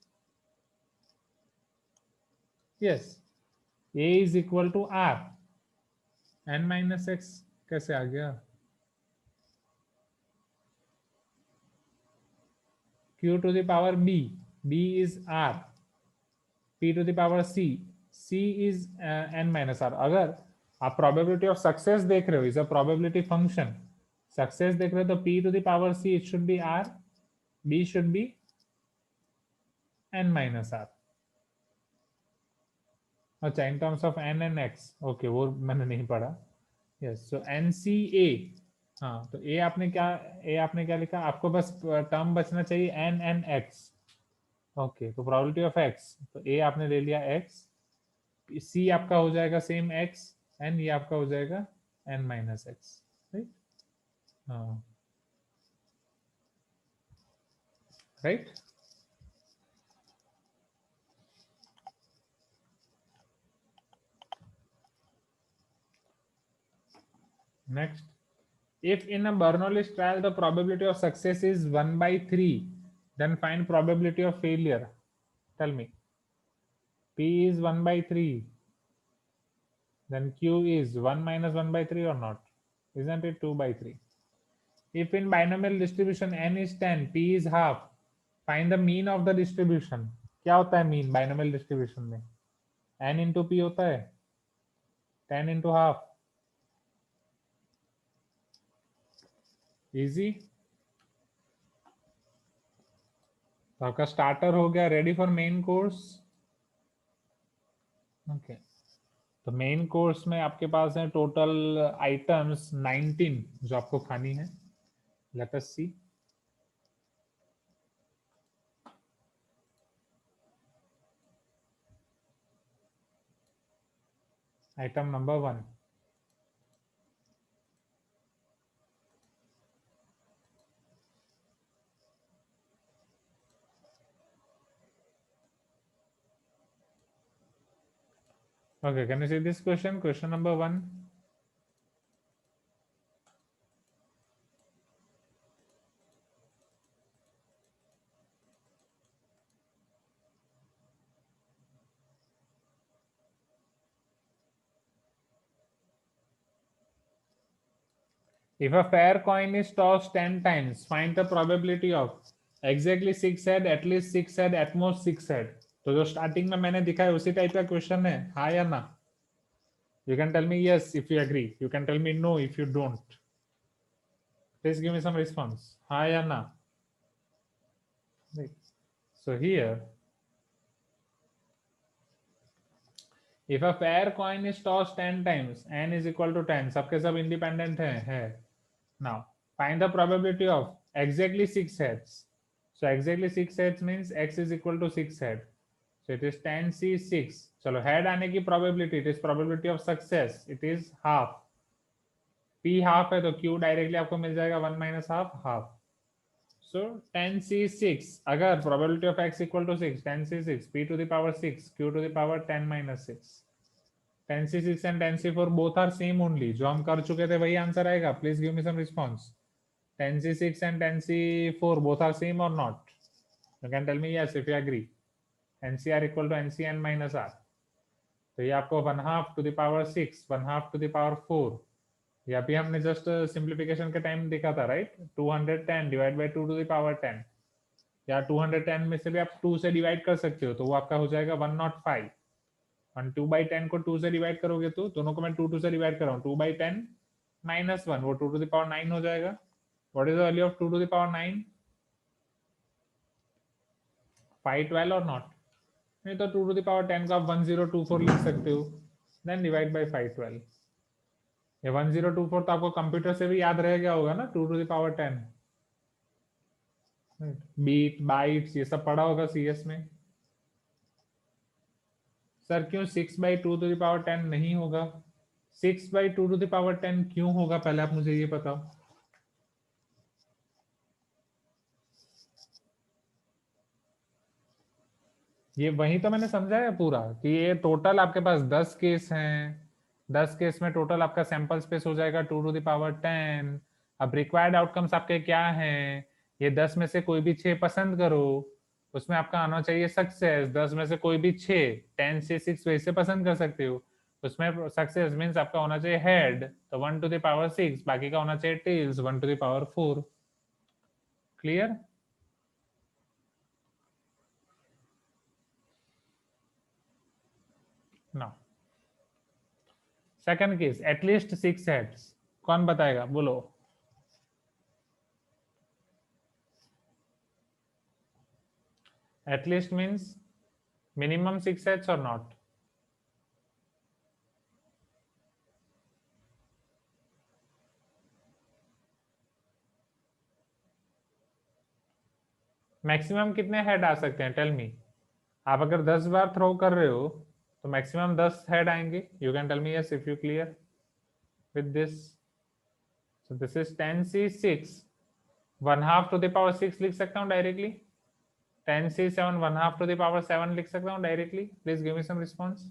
Yes, a is equal to r, n minus x कैसे आ गया, q to the power b, b is r, p to the power c, c is n minus r. अगर आप probability of success देख रहे हो, is a probability function, success देख रहे हो तो p to the power c, it should be r, b should be n minus r. अच्छा, in terms of n and x, okay वो मैंने नहीं पढ़ा. यस, सो NCA, हाँ तो a आपने क्या लिखा, आपको बस टर्म बचना चाहिए n and x. ओके, तो प्रोबेबिलिटी ऑफ x, तो a आपने ले लिया x, c आपका हो जाएगा सेम x, n ये आपका हो जाएगा n माइनस x, राइट. हाँ, right. Next, if in a Bernoulli trial the probability of success is 1/3, then find probability of failure. Tell me, p is 1/3, then q is 1 minus 1/3 or not? Isn't it 2/3? If in binomial distribution n is 10, p is half, find the mean of the distribution. क्या होता है mean binomial distribution में? n into p होता है, 10 into half. Easy. तो आपका starter हो गया, ready for main course. Okay, तो मेन कोर्स में आपके पास है टोटल आइटम्स 19 जो आपको खानी है. Let us see. Item number 1, okay, can you see this question, question number 1? If a fair coin is tossed 10 times, find the probability of exactly 6 head, at least 6 head, at most 6 head. तो जो starting में मैंने दिखाया उसी type का question है, हाँ या ना? You can tell me yes if you agree, you can tell me no if you don't. Please give me some response, हाँ या ना? So here, if a fair coin is tossed 10 times, n is equal to 10, सबके सब independent है. Now find the probability of exactly 6 heads. So exactly 6 heads means x is equal to 6 head. So it is 10c6. चलो head आने की probability, it is probability of success, it is half. p half है तो q directly आपको मिल जाएगा 1 minus half. So 10c6, अगर probability of x equal to 6, 10c6, p to the power 6, q to the power 10 minus 6. 10c6 and 10c4 both are same only, जो हम कर चुके थे वही आंसर आएगा. Please give me some response. 10c6 and 10c4 both are same or not? You can tell me yes if you agree. NCR equal to NCN minus R. तो ये आपको 1/2 to the power 6, 1/2 to the power 4. ये अभी हमने just simplification के time देखा था, right? 210 divide by 2 to the power 10. या 210 में से भी आप 2 से डिवाइड कर सकते हो, तो वो आपका हो जाएगा 105. 2/10 को 2 से डिवाइड करोगे तो दोनों को मैं 2 से डिवाइड कर रहा हूँ. 2/10 माइनस 1, वो 2 to the power 9 हो जाएगा. What is the value of 2 to the power 9? 512 or not? नहीं तो 2 to the power 10 को आप 1024 लिख सकते हो. Then divide by 512. ये 1024 तो आपको कंप्यूटर से भी याद रह गया होगा ना, 2 to the power 10. Bit, bytes, ये सब पढ़ा होगा सीएस में. सर क्यों 6/2 to the power 10 नहीं होगा? 6/2 to the power 10 क्यों होगा, पहले आप मुझे ये बताओ. ये वही तो मैंने समझाया पूरा कि ये टोटल आपके पास 10 केस हैं. 10 केस में टोटल आपका सैंपल स्पेस हो जाएगा 2 to the power 10. अब रिक्वायर्ड आउटकम्स आपके क्या हैं? ये 10 में से कोई भी 6 पसंद करो, उसमें आपका आना चाहिए सक्सेस. 10 में से कोई भी 6, 10 से 6 वैसे पसंद कर सकते हो, उसमें सक्सेस मींस आपका होना चाहिए हेड, तो 1 to the power 6. बाकी का होना चाहिए tails, 1 to the power 4. Clear? Now, second case, at least 6 heads. कौन बताएगा, बोलो. At least means minimum 6 heads or not? Maximum कितने हेड आ सकते हैं, टेल मी. आप अगर 10 बार थ्रो कर रहे हो तो मैक्सिमम 10 हेड आएंगे. You can tell me yes if you clear with this. So this is 10c6, 1/2 to the power 6 लिख सकता हूँ directly. 10c7, 1/2 to the power 7 लिख सकता हूँ directly. Please give me some response.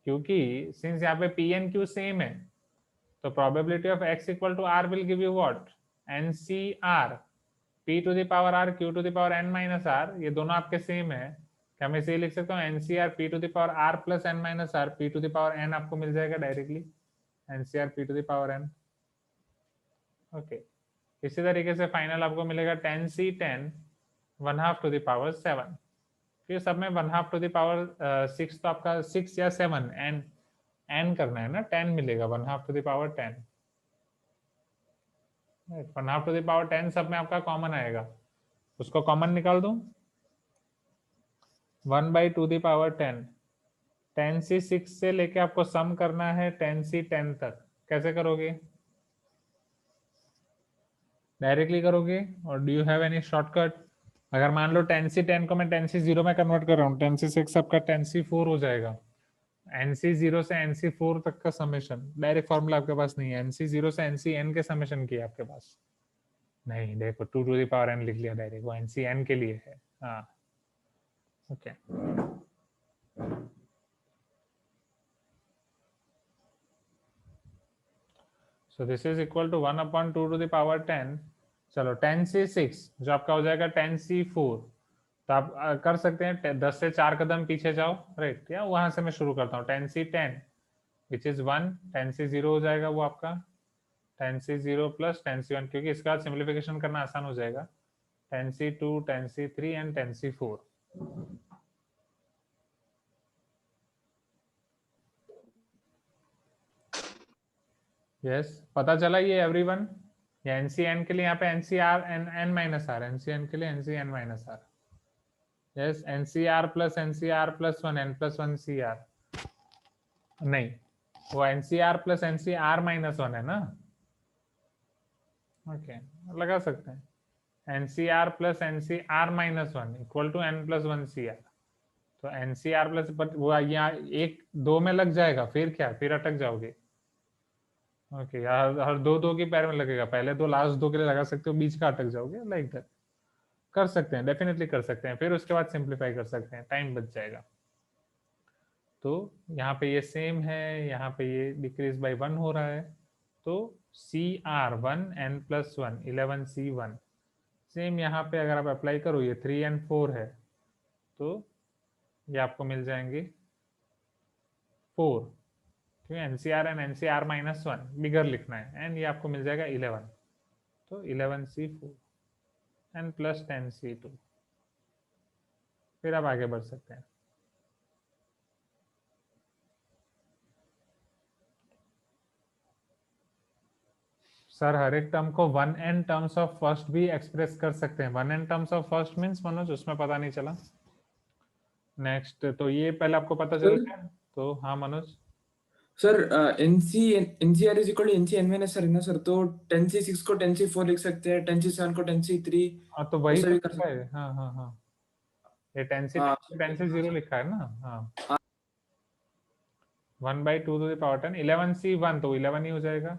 क्योंकि सिंस यहाँ पे p and q सेम है, तो probability of x equal to r will give you what, NCR. p to the power r, q to the power n minus r, ये दोनों आपके same है. क्या मैं इसे लिख सकता हूँ NCR p to the power r plus n minus r, p to the power n आपको मिल जाएगा directly. NCR p to the power n. Okay. इसी तरीके से फाइनल आपको मिलेगा 10c10, 1/2 to the power 7. फिर सब में 1/2 to the power 6 तो आपका 6 या 7 n करना है ना, 10 मिलेगा 1/2 to the power 10. 1/2 to the power 10 सब में आपका कॉमन आएगा, उसको कॉमन निकाल दूं. 1/2 the power 10. 10c6 से लेके आपको सम करना है 10c10 तक. कैसे करोगे, डायरेक्टली करोगे और do you have any shortcut? अगर मान लो 10c10 को मैं 10c0 में कन्वर्ट कर रहा हूँ, 10c6 आपका 10c4 हो जाएगा. NC0 से NC4 तक का समेशन, डायरेक्ट फॉर्मूला आपके पास नहीं है. NC0 से NCN के समेशन की आपके पास नहीं. देखो 2 to the power n लिख लिया डायरेक्ट, वो NCN के लिए है. हाँ okay. So this is equal to 1/2 to the power 10. चलो 10c6 जो आपका हो जाएगा 10c4, तो आप कर सकते हैं 10 से 4 कदम पीछे जाओ, राइट. या वहां से मैं शुरू करता हूँ. 10c10 विच इज 1, 10c0 हो जाएगा वो आपका 10c0 प्लस 10c1, क्योंकि इसके बाद सिंप्लीफिकेशन करना आसान हो जाएगा. 10c2, 10c3 and 10c4. Yes पता चला ये एवरीवन. या NCN के लिए यहाँ पे NCR n minus R, NCN के लिए NCN minus R. Yes NCR plus NCR plus 1 n+1 CR. नहीं, वो NCR प्लस NCR माइनस 1 है ना. ओके लगा सकते हैं. NCR plus NCR minus 1 equal to n+1 CR. तो NCR प्लस, बट वो यहाँ 1 2 में लग जाएगा, फिर क्या, फिर अटक जाओगे. ओके हर 2 की पैर में लगेगा. पहले 2 लास्ट 2 के लिए लगा सकते हो, बीच का अटक जाओगे. लाइक दैट कर सकते हैं, डेफिनेटली कर सकते हैं. फिर उसके बाद सिंप्लीफाई कर सकते हैं, टाइम बच जाएगा. तो यहाँ पे ये सेम है, यहाँ पे ये डिक्रीज बाय 1 हो रहा है, तो CR1 n + 1 11C1 सेम यहाँ पे अगर आप अप्लाई करो, ये 3 and 4 है, तो ये आपको मिल जाएंगे 4, क्योंकि NCR एंड NCR -1 बिगर लिखना है, एंड ये आपको मिल जाएगा 11, तो 11C4 एंड प्लस 10C2। फिर आप आगे बढ़ सकते हैं। सर हर एक टर्म को 1 n टर्म्स ऑफ फर्स्ट भी एक्सप्रेस कर सकते हैं। 1 n terms of first means Manoj उसमें पता नहीं चला। नेक्स्ट, तो ये पहले आपको पता चल गया, तो हाँ Manoj. Sir NCR is equal to NC N minus sir है ना सर, तो 10C6 को 10C4 लिख सकते हैं, 10C7 को 10C3 हाँ तो वही ऐसा तो भी कर लिखा सकते है। हाँ हाँ हाँ, ये 10C हाँ 10C0 लिखा है ना। हाँ 1/2 to the power 10, 11C1 तो 11 ही हो जाएगा।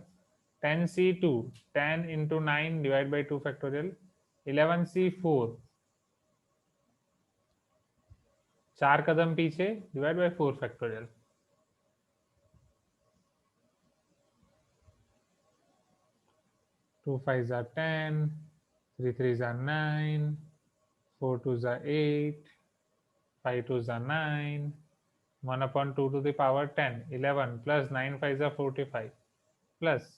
10C2 10 into 9 divide by 2 factorial, 11C4 4 कदम पीछे divide by 4 factorial. 2 5s are 10, 3 3s are 9, 4 2s are 8, 5 2s are 9, 1/2 to the power 10, 11 plus 9 5s are 45 plus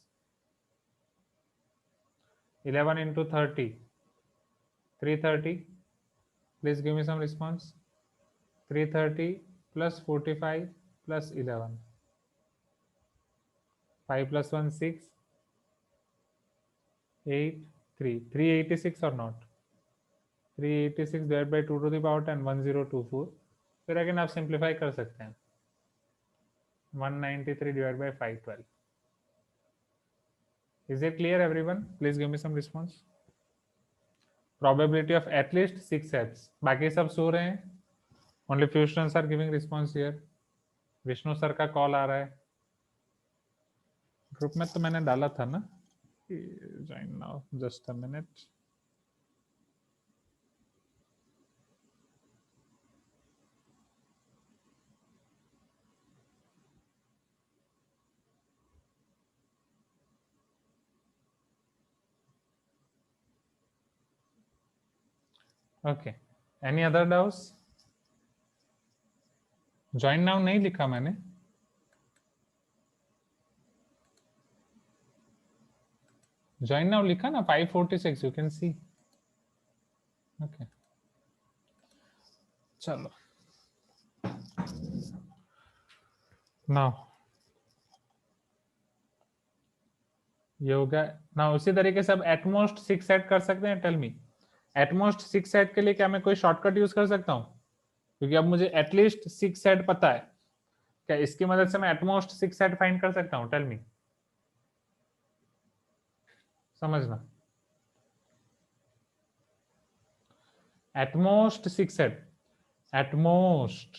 11 into 30, 330. Please give me some response. 330 plus 45 plus 11. 5 plus 1 6, 8 3, 386 or not? 386 divided by 2 to the power 10, 1024. फिर again आप simplify कर सकते हैं, 193 divided by 512. Is it clear everyone? Please give me some response. Probability of at least 6 sets. बाकी सब सो रहे हैं, only few students are giving response here. Vishnu sir का कॉल आ रहा है, ग्रुप में तो मैंने डाला था ना, join now, just a minute. Okay, any other doubts? join now नहीं लिखा मैंने, join now लिखा ना, 546 you can see. Okay, चलो now ये हो गया ना। उसी तरीके से अब एटमोस्ट 6 सेट कर सकते हैं। टेल मी, एटमोस्ट 6 सेट के लिए क्या मैं कोई शॉर्टकट यूज कर सकता हूँ? क्योंकि अब मुझे एटलीस्ट 6 सेट पता है, क्या इसकी मदद से मैं एटमोस्ट 6 सेट फाइंड कर सकता हूँ? टेल मी, समझना, एटमोस्ट 6 सेट, एटमोस्ट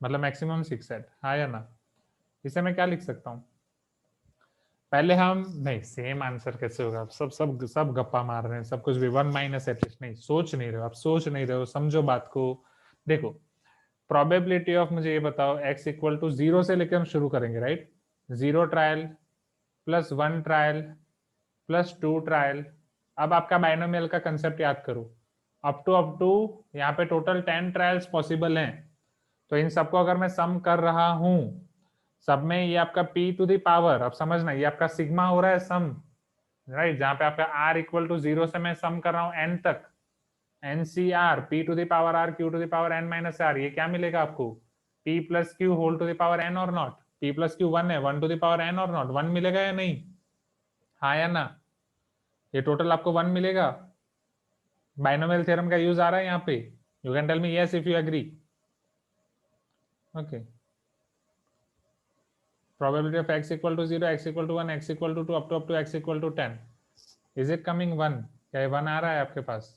मतलब मैक्सिमम 6 सेट, हाँ या ना? इसे मैं क्या लिख सकता हूँ? पहले हम नहीं, सेम आंसर कैसे होगा? आप सब गप्पा मार रहे हैं, सब कुछ भी 1 माइनस एटलीस्ट नहीं, सोच नहीं रहे हो आप, सोच नहीं रहे हो, समझो बात को। देखो प्रोबेबिलिटी ऑफ, मुझे ये बताओ, x इक्वल टू 0 से लेकर हम शुरू करेंगे, right? 0 trial plus 1 trial plus 2 trial. अब आपका बाइनोमियल का कंसेप्ट याद करो, अप टू यहाँ पे टोटल 10 ट्रायल्स पॉसिबल हैं, तो इन सबको अगर मैं सम कर रहा हूं, सब में ये आपका p टू द पावर, अब समझना ये आपका सिग्मा हो रहा है सम, राइट? जहां पे आपका r इक्वल टू 0 से मैं सम कर रहा हूं n तक, NCR p to the power r q to the power n minus r, ये क्या मिलेगा आपको? p plus Q whole to the power n और नॉट, p प्लस क्यू 1 है, 1 टू द पावर n और नॉट 1 मिलेगा या नहीं? हाँ या ना? ये टोटल आपको 1 मिलेगा। बाइनोमियल थ्योरम का यूज आ रहा है यहाँ पे, you can tell me yes if you agree. Okay, probability of x equal to 0, x equal to 1, x equal to 2 up to x equal to 10, is it coming 1? क्या ये 1 आ रहा है आपके पास?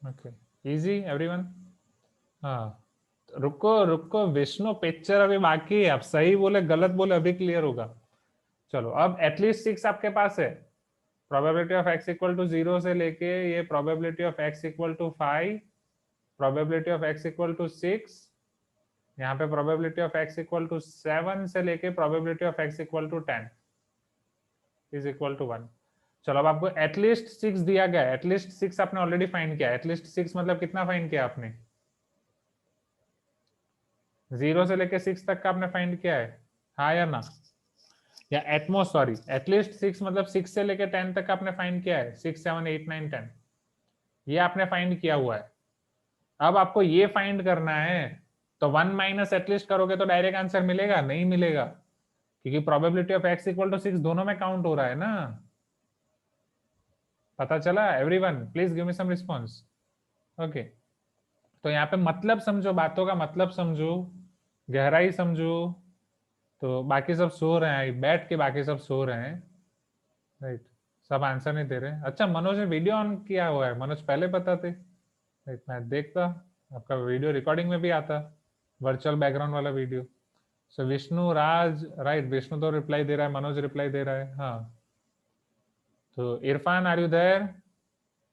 Okay, easy everyone? हाँ, रुको Vishnu, picture अभी बाकी है, आप सही बोले गलत बोले अभी क्लियर होगा। चलो अब एटलीस्ट 6 आपके पास है, probability of x equal to 0 से लेके ये probability of x equal to 5 probability of x equal to 6, यहाँ पे probability of x equal to 7 से लेके probability of x equal to 10 is equal to 1। चलो अब आपको एटलीस्ट 6 दिया गया है, एटलीस्ट 6 आपने ऑलरेडी फाइंड किया। एटलीस्ट 6 मतलब कितना फाइंड किया आपने? 0 से लेके 6 तक का आपने फाइंड किया है, हाँ या ना? या एटमोस्ट, सॉरी, एटलीस्ट 6 मतलब 6 से लेके 10 तक का आपने फाइंड किया है। 6 7 8 9 10 ये आपने फाइंड किया हुआ है। अब आपको ये फाइंड करना है, तो 1 माइनस एटलीस्ट करोगे तो डायरेक्ट आंसर मिलेगा? नहीं मिलेगा, क्योंकि probability of x equal to 6 दोनों में काउंट हो रहा है ना। पता चला? Everyone please give me some response. Okay, तो यहाँ पे मतलब समझो, बातों का मतलब समझो, गहराई समझो। तो बाकी सब सो रहे हैं, बैठ के बाकी सब सो रहे हैं, राइट? सब आंसर नहीं दे रहे। अच्छा, मनोज ने वीडियो ऑन किया हुआ है, मनोज पहले बताते, राइट? मैं देखता, आपका वीडियो रिकॉर्डिंग में भी आता, वर्चुअल बैकग्राउंड वाला वीडियो। सो विष्णु राज, राइट, विष्णु तो रिप्लाई दे रहा है, मनोज रिप्लाई दे रहा है, हाँ। तो Irfan, are you there?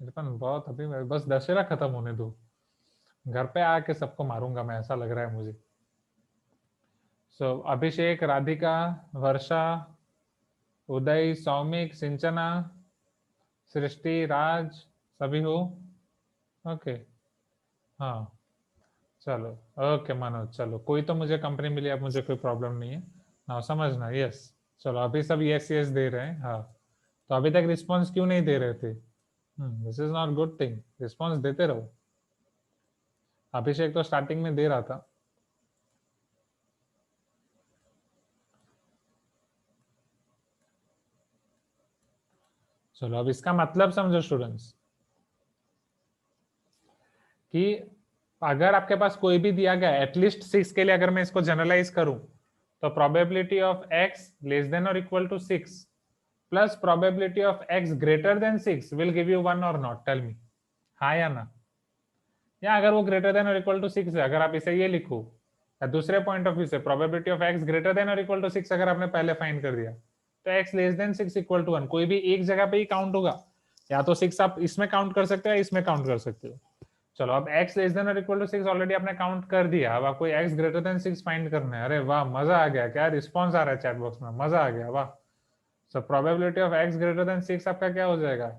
Irfan बहुत, अभी बस दशहरा खत्म होने दो, घर पे आके सबको मारूंगा मैं, ऐसा लग रहा है मुझे। सो अभिषेक, राधिका, वर्षा, उदय, सौमिक, सिंचना, सृष्टि, राज, सभी हो? ओके, हाँ, चलो, ओके मनोज, चलो, कोई तो मुझे कंपनी मिली, अब मुझे कोई प्रॉब्लम नहीं है ना, समझना। यस, चलो, अभी सब यस यस दे रहे हैं, हाँ। तो अभी तक रिस्पांस क्यों नहीं दे रहे थे? This is not good thing, response देते रहो। अभिषेक तो स्टार्टिंग में दे रहा था। चलो, अब इसका मतलब समझो स्टूडेंट्स, कि अगर आपके पास कोई भी दिया गया एटलीस्ट 6 के लिए, अगर मैं इसको जनरलाइज करूं, तो probability of x less than और equal to 6 plus probability of x greater than 6 will give you 1 और नॉट? टेल मी, हाँ या ना? या अगर वो ग्रेटर देन और इक्वल टू 6 है, अगर आप इसे ये लिखो, या दूसरे पॉइंट ऑफ व्यू से probability of x greater than और इक्वल टू 6 अगर आपने पहले फाइंड कर दिया, तो x less than 6 equal to 1, कोई भी एक जगह पे ही काउंट होगा। या तो 6 आप इसमें काउंट कर सकते हो या इसमें काउंट कर सकते हो। चलो, अब x लेस देन और इक्वल टू 6 ऑलरेडी आपने काउंट कर दिया, अब आपको x ग्रेटर देन 6 फाइंड करना है। अरे वाह, मजा आ गया, क्या रिस्पांस आ रहा है चैट बॉक्स में, मजा आ गया, वाह। So probability of x greater than 6 आपका क्या हो जाएगा?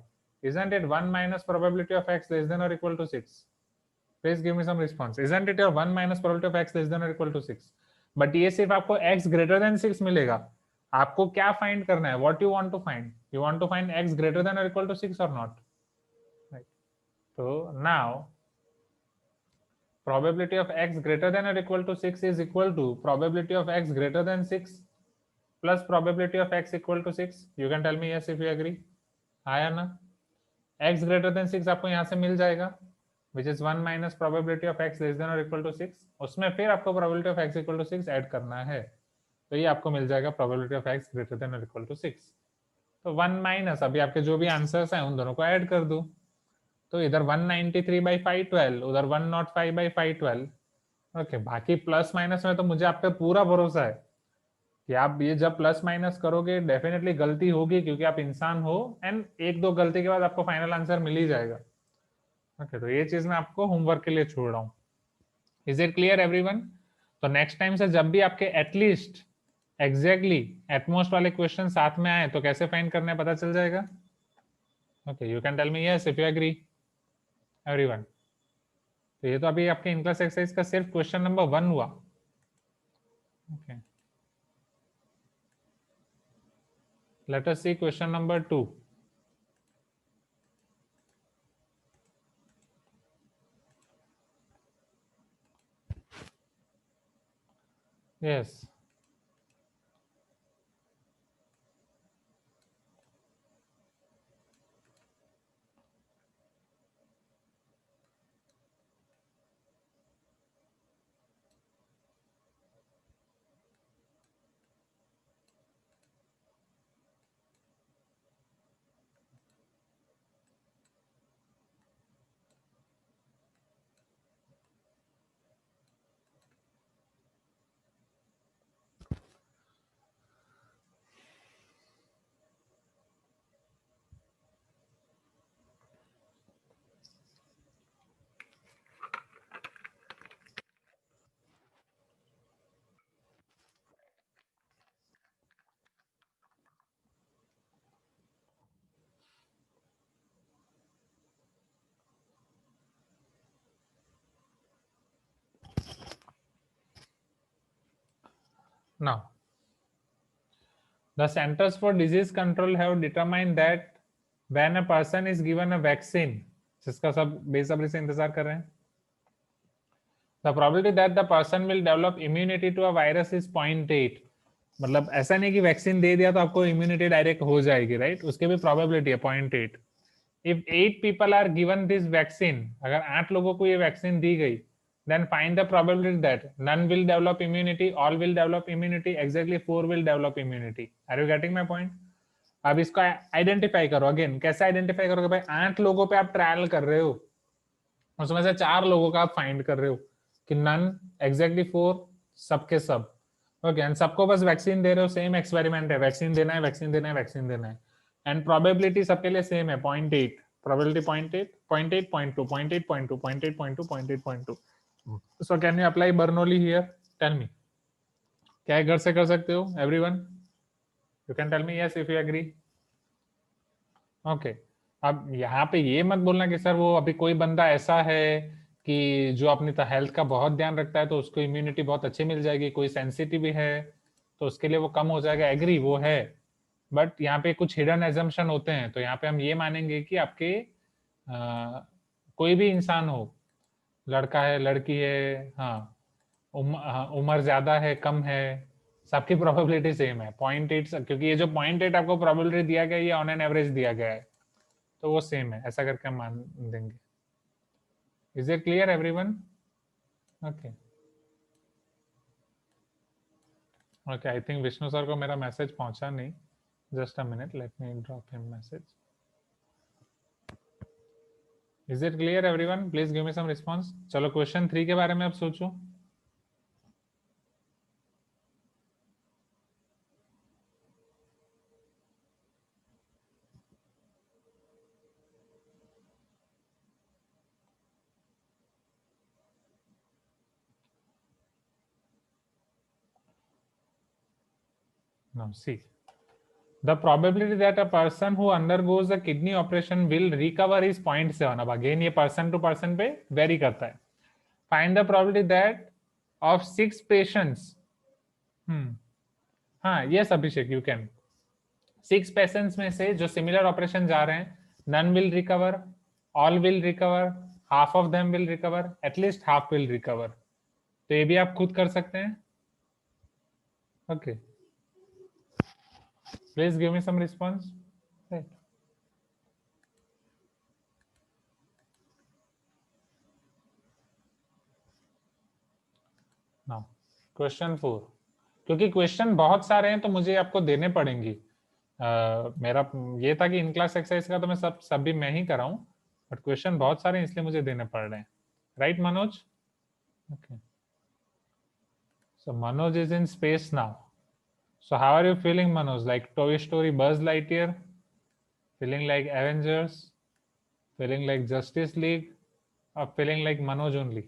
Isn't it 1 minus probability of x less than or equal to 6? Please give me some response. Isn't it your 1 minus probability of x less than or equal to 6? But ये सिर्फ आपको x greater than 6 मिलेगा। आपको क्या find करना है? What you want to find? You want to find x greater than or equal to 6 or not? Right. So now probability of x greater than or equal to 6 is equal to probability of x greater than 6 plus probability of x equal to 6. You can tell me yes if you agree. हाँ या ना? x greater than 6 आपको यहाँ से मिल जाएगा, which is 1 minus probability of x less than or equal to 6, उसमें फिर आपको probability of x equal to 6 add करना है, तो ये आपको मिल जाएगा probability of x greater than or equal to 6। तो 1 माइनस अभी आपके जो भी आंसर्स हैं उन दोनों को ऐड कर दो, तो इधर 193/512, उधर 105/512। ओके, बाकी प्लस माइनस में तो मुझे आप पे पूरा भरोसा है कि आप ये जब प्लस माइनस करोगे डेफिनेटली गलती होगी, क्योंकि आप इंसान हो, एंड एक दो गलती के बाद आपको फाइनल आंसर मिल ही जाएगा। ओके, तो ये चीज मैं आपको होमवर्क के लिए छोड़ रहा हूँ। Is it clear everyone? तो नेक्स्ट टाइम से जब भी आपके एटलीस्ट एग्जैक्टली एटमोस्ट वाले क्वेश्चन साथ में आए तो कैसे फाइंड करना है पता चल जाएगा। Okay, you can tell me yes if you agree everyone. तो ये तो अभी आपके इन क्लास एक्सरसाइज का सिर्फ क्वेश्चन नंबर 1 हुआ। Okay, late us C question number 2। yes, Now, the Centers for Disease Control have determined that when a person is given a vaccine, जिसका सब बेसब्री से इंतजार कर रहे हैं, the probability that the person will develop immunity to a virus is 0.8. मतलब ऐसा नहीं कि वैक्सीन दे दिया तो आपको इम्यूनिटी डायरेक्ट हो जाएगी, राइट? उसके भी प्रोबेबिलिटी है 0.8. If 8 people are given this vaccine, अगर 8 लोगों को ये वैक्सीन दी गई, then find the probability that none will develop immunity, all will develop immunity, exactly 4 will develop immunity. Are you getting my point? अब इसको आइडेंटिफाई करो. Again कैसे identify करोगे भाई? 8 लोगों पे आप ट्रायल कर रहे हो, उसमें से 4 लोगों का आप फाइंड कर रहे हो कि नन, एग्जैक्टली 4, सबके सब. ओके, एंड सबको बस वैक्सीन दे रहे हो, सेम एक्सपेरिमेंट है, वैक्सीन देना है, वैक्सीन देना है, वैक्सीन देना है, एंड प्रोबेबिलिटी सबके लिए सेम है 0.8. probability 0.8, 0.8, 0.2, 0.8, 0.2, 0.8, 0.2, 0.8, 0.2. So can you apply Bernoulli here? Tell me. क्या घर से कर सकते हो? Everyone, you can tell me yes if you agree. Okay. अब यहाँ पे ये मत बोलना कि सर वो अभी कोई बंदा ऐसा है कि जो अपनी हेल्थ का बहुत ध्यान रखता है तो उसको इम्यूनिटी बहुत अच्छी मिल जाएगी, कोई सेंसिटिव भी है तो उसके लिए वो कम हो जाएगा. एग्री, वो है, बट यहाँ पे कुछ हिडन एजम्पशन होते हैं. तो यहाँ पे हम ये मानेंगे कि आपके कोई भी इंसान हो, लड़का है, लड़की है, हाँ, उम्र ज्यादा है, कम है, सबकी प्रोबेबिलिटी सेम है 0.8. क्योंकि ये जो 0.8 आपको प्रोबेबिलिटी दिया गया है ये ऑन एन एवरेज दिया गया है, तो वो सेम है. ऐसा करके हम मान देंगे. Is it clear everyone? Okay okay, I think Vishnu sir को मेरा मैसेज पहुंचा नहीं. Just a minute, let me drop him message. Is it clear everyone? Please give me some response. चलो क्वेश्चन 3 के बारे में अब सोचो. Now see. The probability that a person who undergoes a kidney operation will recover is 0.7. अब again ये person to person पे very करता है. Find the probability that of 6 patients. हाँ, yes Abhishek, you can. 6 patients में से जो similar operation जा रहे हैं, none will recover, all will recover, half of them will recover, at least half will recover. तो ये भी आप खुद कर सकते हैं. Okay, please give me some response. Right. Now, question 4. क्योंकि क्वेश्चन बहुत सारे हैं तो मुझे आपको देने पड़ेंगे. मेरा ये था कि इन क्लास एक्सरसाइज का तो मैं सभी मैं ही कराऊं, बट क्वेश्चन बहुत सारे हैं इसलिए मुझे देने पड़ रहे हैं. Right Manoj? Okay, so Manoj is in space now. So how are you feeling, Manoj? Like Toy Story Buzz Lightyear? Feeling like Avengers? Feeling like Justice League? Or feeling like Manoj only?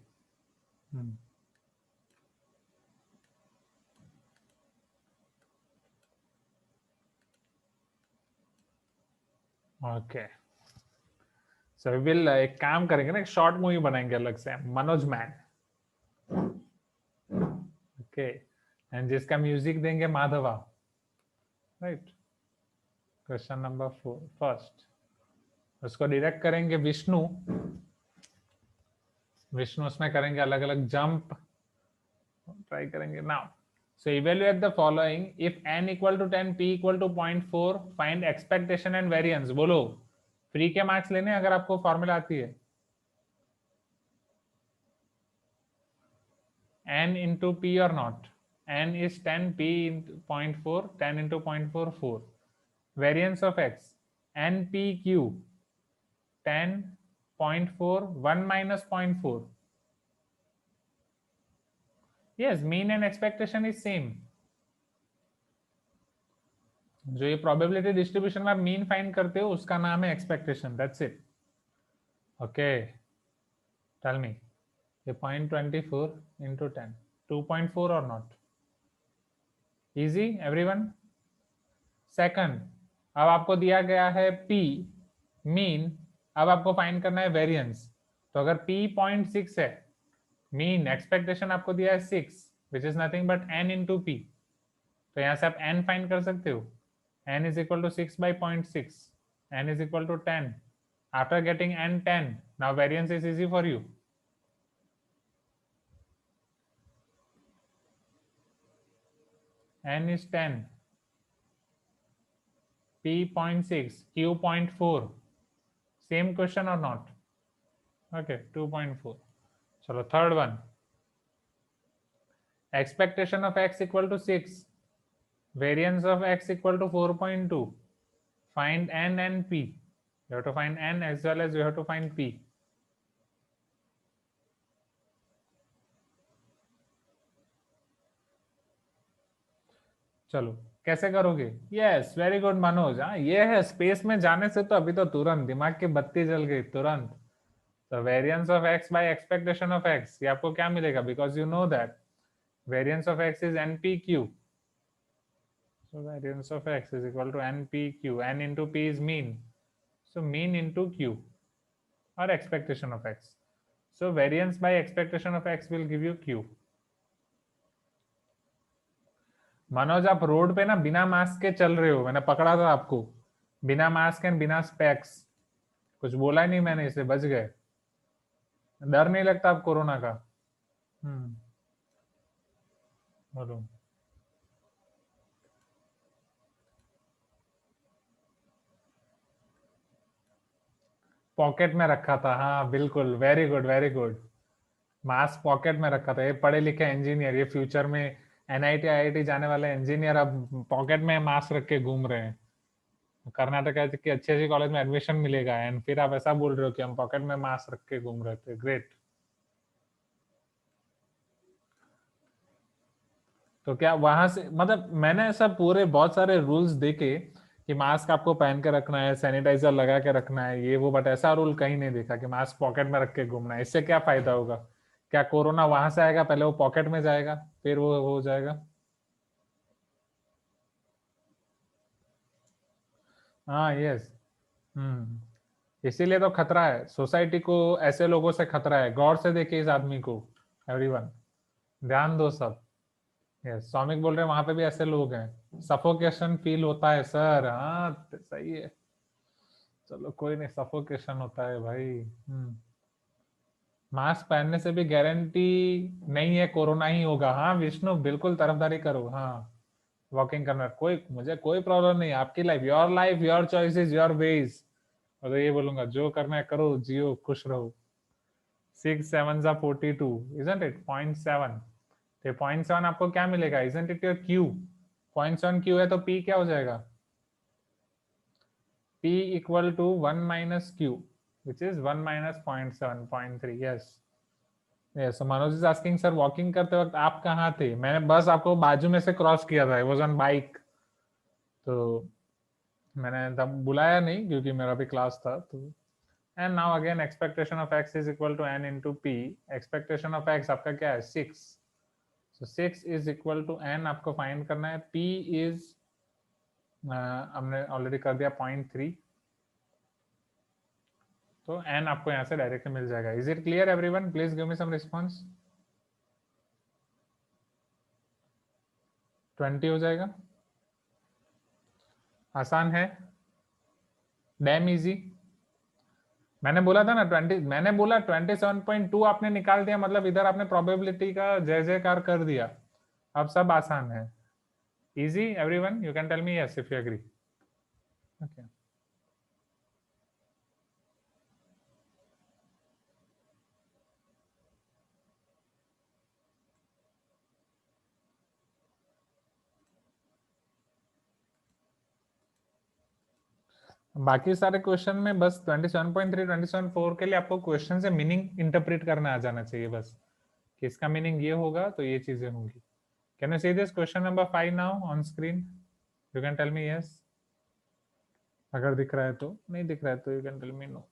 Okay. So we will एक काम करेंगे ना, एक short movie बनाएंगे अलग से, Manoj man. Okay. And जिसका music देंगे Madhava. Right. Question number 4 first. उसको डायरेक्ट करेंगे विष्णु. विष्णु उसमें करेंगे अलग अलग जंप, ट्राई करेंगे. Now so evaluate the following. If n equal to 10, p equal to 0.4, find expectation and variance. बोलो, फ्री के मार्क्स लेने अगर आपको फॉर्मूला आती है. n into p or not? n is 10, p into 0.4, 10 into 0.4, 4. Variance of x, npq, 10, 0.4, 1 minus 0.4. Yes, mean and expectation is same. जो ये probability distribution में आप mean find करते हो उसका नाम है expectation. That's it. Okay. Tell me. ये 0.24 into 10, 2.4 or not? Easy, everyone. Second, अब आपको दिया गया है P मीन, अब आपको फाइंड करना है वेरिएंस. तो अगर P 0.6 है, मीन एक्सपेक्टेशन आपको दिया है 6, which is nothing but n into P. तो यहाँ से आप n फाइंड कर सकते हो. n is equal to 6 by 0.6, n is equal to 10. After getting n 10, now variance is easy for you. n is 10, p 0.6, q 0.4. Same question or not? Okay, 2.4. Chalo, third one. Expectation of x equal to 6. Variance of x equal to 4.2. Find n and p. You have to find n as well as you have to find p. चलो कैसे करोगे? Yes, very good Manoj. हाँ, ये है space में जाने से तो अभी तो तुरंत दिमाग की बत्ती जल गई तुरंत. तो variance of x by expectation of x, ये आपको क्या मिलेगा? Because you know that variance of x is npq. So variance of x is equal to npq. n into p is mean. So mean into q or expectation of x. So variance by expectation of x will give you q. Manoj आप road पे ना बिना mask के चल रहे हो, मैंने पकड़ा था आपको, बिना मास्क एंड बिना स्पेक्स. कुछ बोला ही नहीं मैंने, इससे बच गए. डर नहीं लगता आप कोरोना का? बोलो. पॉकेट में रखा था. हाँ बिल्कुल, very good very good. Mask pocket में रखा था. ये पढ़े लिखे इंजीनियर, ये फ्यूचर में एनआईटी आईआईटी जाने वाले इंजीनियर अब पॉकेट में मास्क रख के घूम रहे हैं. कर्नाटका की अच्छी अच्छी कॉलेज में एडमिशन मिलेगा एंड फिर आप ऐसा बोल रहे हो कि हम पॉकेट में मास्क रख के घूम रहे थे. ग्रेट. तो क्या वहां से मतलब मैंने ऐसा पूरे बहुत सारे रूल्स देखे कि मास्क आपको पहन के रखना है, सैनिटाइजर लगा के रखना है, ये वो, बट ऐसा रूल कहीं नहीं देखा कि मास्क पॉकेट में रख के घूमना है. इससे क्या फायदा होगा? क्या कोरोना वहां से आएगा, पहले वो पॉकेट में जाएगा फिर वो हो जाएगा? हाँ यस. इसीलिए तो खतरा है सोसाइटी को, ऐसे लोगों से खतरा है. गौर से देखिए इस आदमी को एवरीवन, ध्यान दो सब. यस, सौमिक बोल रहे हैं वहां पे भी ऐसे लोग हैं. सफोकेशन फील होता है सर. हाँ सही है. चलो कोई नहीं, सफोकेशन होता है भाई. मास्क पहनने से भी गारंटी नहीं है कोरोना ही होगा. हाँ विष्णु बिल्कुल तरफदारी करो. हाँ वॉकिंग करना, कोई मुझे कोई प्रॉब्लम नहीं. आपकी life your choices your ways. और तो ये बोलूंगा जो करना है करो, जियो, खुश रहो. 6 7 42, isn't it? 0.7. तो 0.7 आपको क्या मिलेगा? isn't it your q? 0.7 q है तो p क्या हो जाएगा? p equal to 1 minus q, which is 1 minus 0.7, 0.3. yes. Yes, so Manoj is asking, sir, walking करते वक्त आप कहाँ थे? मैंने बस आपको बाजू में से क्रॉस किया था. I was on bike. तो मैंने तब बुलाया नहीं क्योंकि मेरा भी क्लास था. तो and now again expectation of x is equal to n into p. expectation of x आपका क्या है? 6. so 6 is equal to n आपको फाइंड करना है. p is हमने ऑलरेडी कर दिया 0.3. तो n आपको यहाँ से डायरेक्टली मिल जाएगा. Is it clear everyone? Please give me some response. 20 हो जाएगा. आसान है, डैम इजी. मैंने बोला था ना 20, मैंने बोला 27.2 आपने निकाल दिया, मतलब इधर आपने प्रोबेबिलिटी का जय जयकार कर दिया. अब सब आसान है. Easy everyone? You can tell me yes if you agree. Okay. बाकी सारे क्वेश्चन में बस 27.3 27.4 के लिए आपको क्वेश्चन से मीनिंग इंटरप्रेट करना आ जाना चाहिए बस, कि इसका मीनिंग ये होगा तो ये चीजें होंगी. Can you see this question number 5 now on screen? You can tell me yes. अगर दिख रहा है तो, नहीं दिख रहा है तो you can tell me no.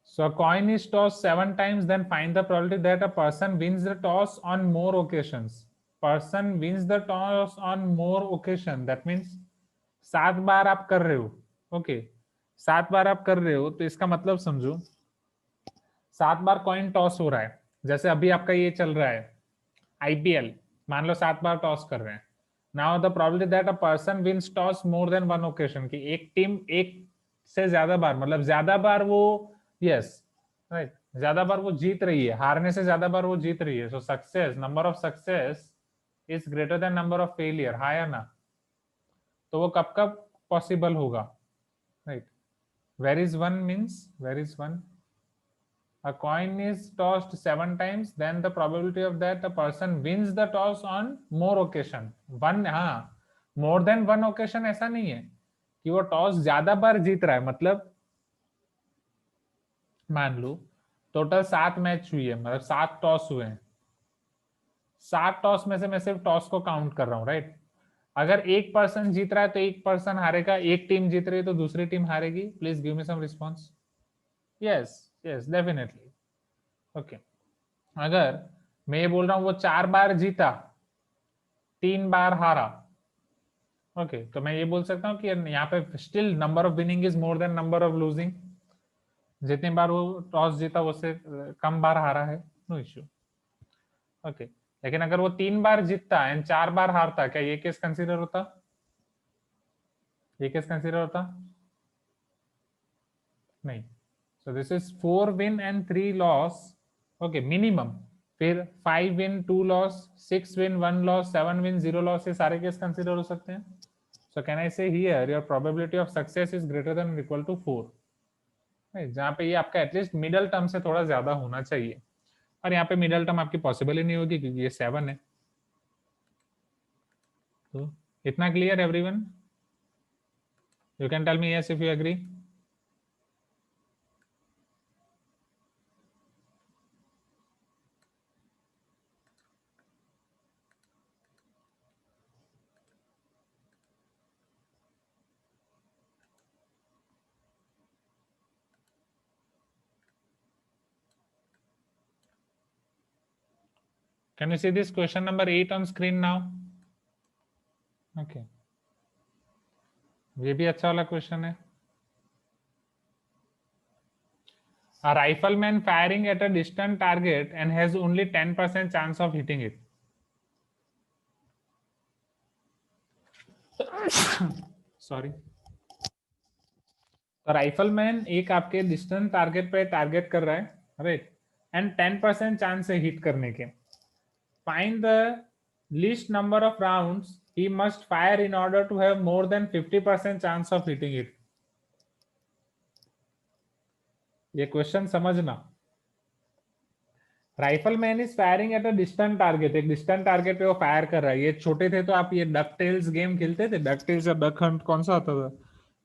So a coin is tossed 7 times, then find the probability that a person wins the toss on more occasions. Person wins the toss on more occasion. That means 7 बार आप कर रहे हो. Okay 7 बार आप कर रहे हो तो इसका मतलब समझो 7 बार कॉइन टॉस हो रहा है. जैसे अभी आपका ये चल रहा है आईपीएल, मान लो 7 बार टॉस कर रहे हैं. Now the probability that a person wins toss more than one occasion, की एक टीम एक से ज्यादा बार, मतलब ज्यादा बार वो, यस राइट, ज्यादा बार वो जीत रही है, हारने से ज्यादा बार वो जीत रही है. So success, number of success is greater than number of failure, हाँ या ना? तो वो कब कब पॉसिबल होगा, right? Where is one means, where is one? A coin is tossed 7 times, then the probability of that the person wins the toss on more occasion. One, हाँ, more than one occasion ऐसा नहीं है कि वो toss ज्यादा बार जीत रहा है. मतलब मान लो टोटल 7 मैच हुई है, मतलब 7 टॉस हुए हैं. 7 टॉस में से मैं सिर्फ टॉस को काउंट कर रहा हूँ, राइट? अगर एक पर्सन जीत रहा है तो एक पर्सन हारेगा, एक टीम जीत रही है तो दूसरी टीम हारेगी. Please give me some response. Yes yes definitely. Okay, अगर मैं ये बोल रहा हूं वो 4 बार जीता 3 बार हारा, ओके, तो मैं ये बोल सकता हूँ कि यहाँ पे still number of winning is more than number of losing. जितनी बार वो टॉस जीता उससे कम बार हारा है, नो इश्यू. ओके, लेकिन अगर वो 3 बार जीतता एंड 4 बार हारता, क्या ये केस कंसीडर होता? ये केस कंसीडर होता? नहीं. सो this is 4 win and 3 loss, okay, minimum. फिर 5 win 2 loss, 6 win 1 loss, 7 win 0 loss, ये सारे केस कंसीडर हो सकते हैं. सो कैन आई से here your probability of success is greater than और इक्वल टू 4, जहां पे ये आपका एटलीस्ट मिडल टर्म से थोड़ा ज्यादा होना चाहिए. और यहाँ पे मिडल टर्म आपकी पॉसिबल ही नहीं होगी क्योंकि ये 7 है. तो इतना clear everyone? You can tell me yes if you agree. Can you see this question number 8 on screen now? Okay. ये भी अच्छा वाला क्वेश्चन है. A rifleman firing at a distant target and has only 10% chance of hitting it. Sorry. तो rifleman एक आपके distant target पे target कर रहा है, राइट, एंड 10% चांस है हिट करने के. Find the least number of rounds he must fire in order to have more than 50% chance of hitting it. ये क्वेश्चन समझना. Rifleman is firing at a distant target, एक distant target पे वो fire कर रहा है. ये छोटे थे तो आप ये डक टेल्स गेम खेलते थे. डक टेल्स या डक हंट, कौन सा आता था?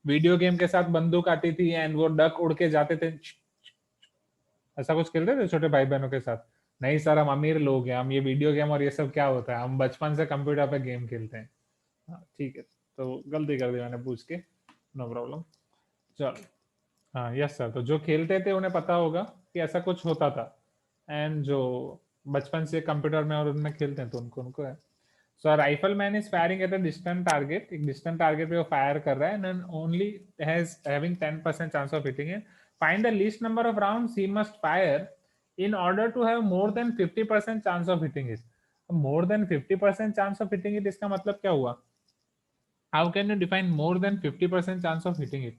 वीडियो गेम के साथ बंदूक आती थी एंड वो डक उड़ के जाते थे, ऐसा कुछ खेलते थे छोटे भाई बहनों के साथ. नहीं सर, हम अमीर लोग हैं, हम ये वीडियो गेम और ये सब क्या होता है, हम बचपन से कंप्यूटर पे गेम खेलते हैं. ठीक है, तो गलती कर दी मैंने पूछ के, नो प्रॉब्लम. चलो, हाँ यस सर. तो जो खेलते थे उन्हें पता होगा कि ऐसा कुछ होता था, एंड जो बचपन से कंप्यूटर में और उनमें खेलते हैं तो उनको है. So rifleman is firing at a distant target, एक डिस्टेंट टारगेट पे वो फायर कर रहा है and only having 10% chance of hitting it. Find the least number of rounds he must fire in order to have more than 50% chance of hitting it. More than 50% chance of hitting it, इसका मतलब क्या हुआ? How can you define more than 50% chance of hitting it?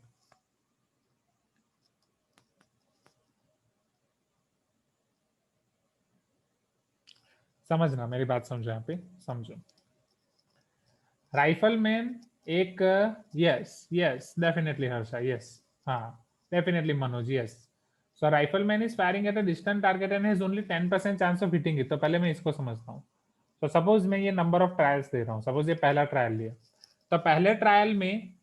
समझना, मेरी बात समझो, यहाँ पे समझो. राइफलमैन एक, yes yes definitely Harsha, yes, हाँ definitely Manoj, yes. So rifleman is firing at a distant target and has only 10% chance of hitting it. तो पहले मैं इसको समझता हूँ. तो सपोज मैं ये नंबर ऑफ ट्रायल्स दे रहा हूँ, सपोज ये पहला ट्रायल लिया. तो पहले ट्रायल में,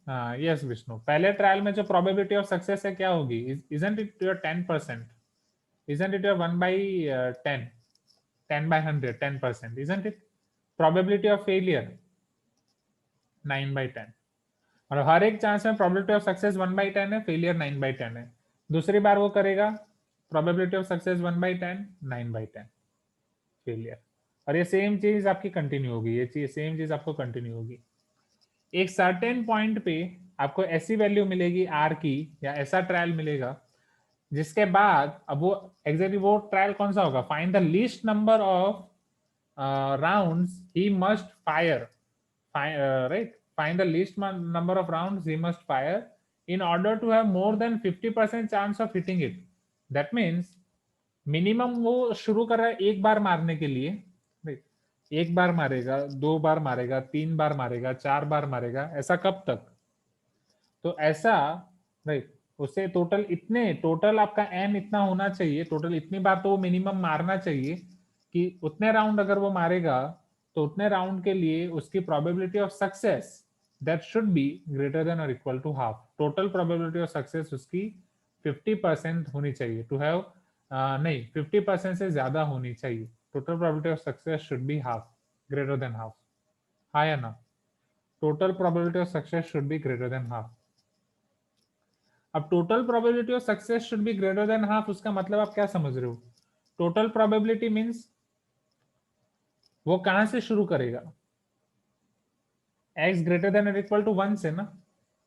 यस विष्णु, पहले ट्रायल में जो प्रोबेबिलिटी ऑफ सक्सेस है क्या होगी? Isn't it your 10%? Isn't it your 1/10, 10/100, 10%? Isn't it? Probability of failure 9/10. और हर एक चांस में प्रोबेबिलिटी ऑफ सक्सेस 1/10 है, फेलियर 9/10 है. दूसरी बार वो करेगा, प्रोबेबिलिटी ऑफ सक्सेस 1/10, 9/10 फेलियर. और ये सेम चीज आपकी कंटिन्यू होगी, ये चीज सेम चीज आपको कंटिन्यू होगी. एक सर्टेन पॉइंट पे आपको ऐसी वैल्यू मिलेगी आर की, या ऐसा ट्रायल मिलेगा जिसके बाद अब वो एग्जैक्टली वो ट्रायल कौन सा होगा? Find the least number of rounds he must fire, right? Find the least number of rounds he must fire in order to have more than 50% chance of hitting it. That means minimum वो शुरू कर रहा है एक बार मारने के लिए, right? एक बार मारेगा, 2 बार मारेगा, 3 बार मारेगा, 4 बार मारेगा, ऐसा कब तक? तो ऐसा, राइट, उससे टोटल इतने, टोटल आपका एन इतना होना चाहिए, टोटल इतनी बार तो वो मिनिमम मारना चाहिए कि उतने राउंड अगर वो मारेगा तो उतने राउंड के लिए उसकी probability of success that should be greater than और equal to half. Total probability of success उसकी 50% होनी चाहिए टू हैव, नहीं 50% से ज्यादा होनी चाहिए. Total probability of success should be half, greater than half. हाँ या ना? Total probability of success should be greater than half. अब total probability of success should be greater than half, उसका मतलब आप क्या समझ रहे हो? टोटल प्रोबेबिलिटी मींस वो कहां से शुरू करेगा? x ग्रेटर देन और इक्वल टू 1 से ना.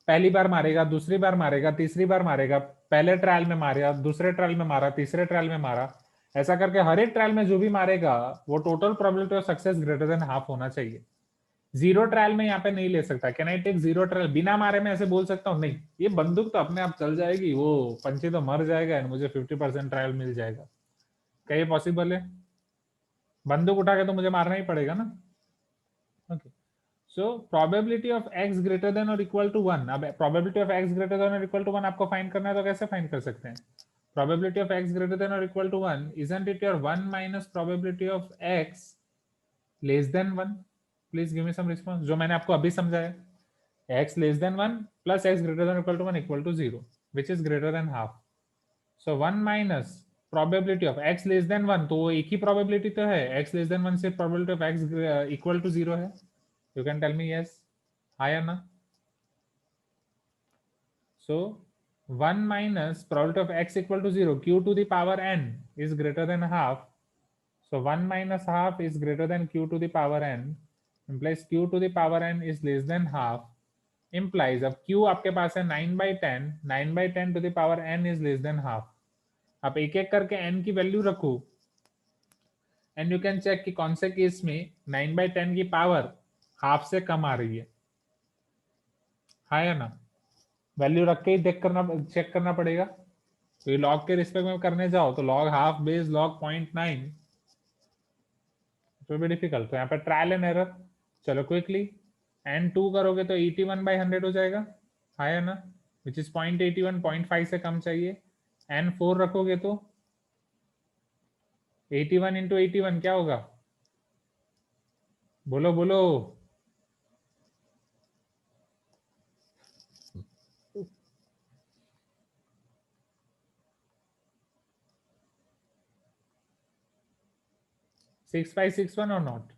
पहली बार मारेगा, दूसरी बार मारेगा, तीसरी बार मारेगा, पहले ट्रायल में मारेगा, दूसरे ट्रायल में मारा, तीसरे ट्रायल में मारा, ऐसा करके हर एक ट्रायल में जो भी मारेगा वो total probability of success greater than half होना चाहिए. जीरो ट्रायल में यहाँ पे नहीं ले सकता. Can I take zero trial? बिना मारे में ऐसे बोल सकता हूँ? नहीं, ये बंदूक तो अपने आप चल जाएगी, वो पंछी तो मर जाएगा एंड मुझे 50% ट्रायल मिल जाएगा. क्या ये पॉसिबल है? बंदूक उठा के तो मुझे मारना ही पड़ेगा ना. Okay, so probability of x greater than और इक्वल टू 1. अब probability of x greater than और इक्वल टू 1 आपको फाइंड करना है तो कैसे फाइंड कर सकते हैं? Probability of x greater than और equal to 1, isn't it your 1 minus probability of x less than 1? Please give me some response. जो मैंने आपको अभी समझाया, x less than 1 plus x greater than or equal to 1 equal to 0, which is greater than half. So 1 minus probability of x less than 1, तो वो एक ही probability तो है. x less than 1 से probability of x equal to 0 है. You can tell me yes, हाँ या ना? So 1 minus probability of x equal to 0, q to the power n is greater than half. So 1 minus half is greater than q to the power n, implies q to the power n is less than half, implies अब q आपके पास है 9/10, 9/10 to the power n is less than half. आप एक एक करके n की value रखो एंड यू कैन चेक कि कौन से केस में 9/10 की पावर हाफ से कम आ रही है. हाँ या ना? वैल्यू रख के ही चेक करना पड़ेगा. तो ये लॉग के रिस्पेक्ट में करने जाओ तो लॉग हाफ बेस लॉग 0.9 तो भी डिफिकल्ट. तो यहाँ पे ट्रायल एंड एरर. चलो क्विकली, n2 करोगे तो 81/100 हो जाएगा. हाँ या ना? विच इज 0.81, 0.5 से कम चाहिए. n4 रखोगे तो 81 इंटू 81 क्या होगा? बोलो बोलो. सिक्स फाइव सिक्स वन और नॉट,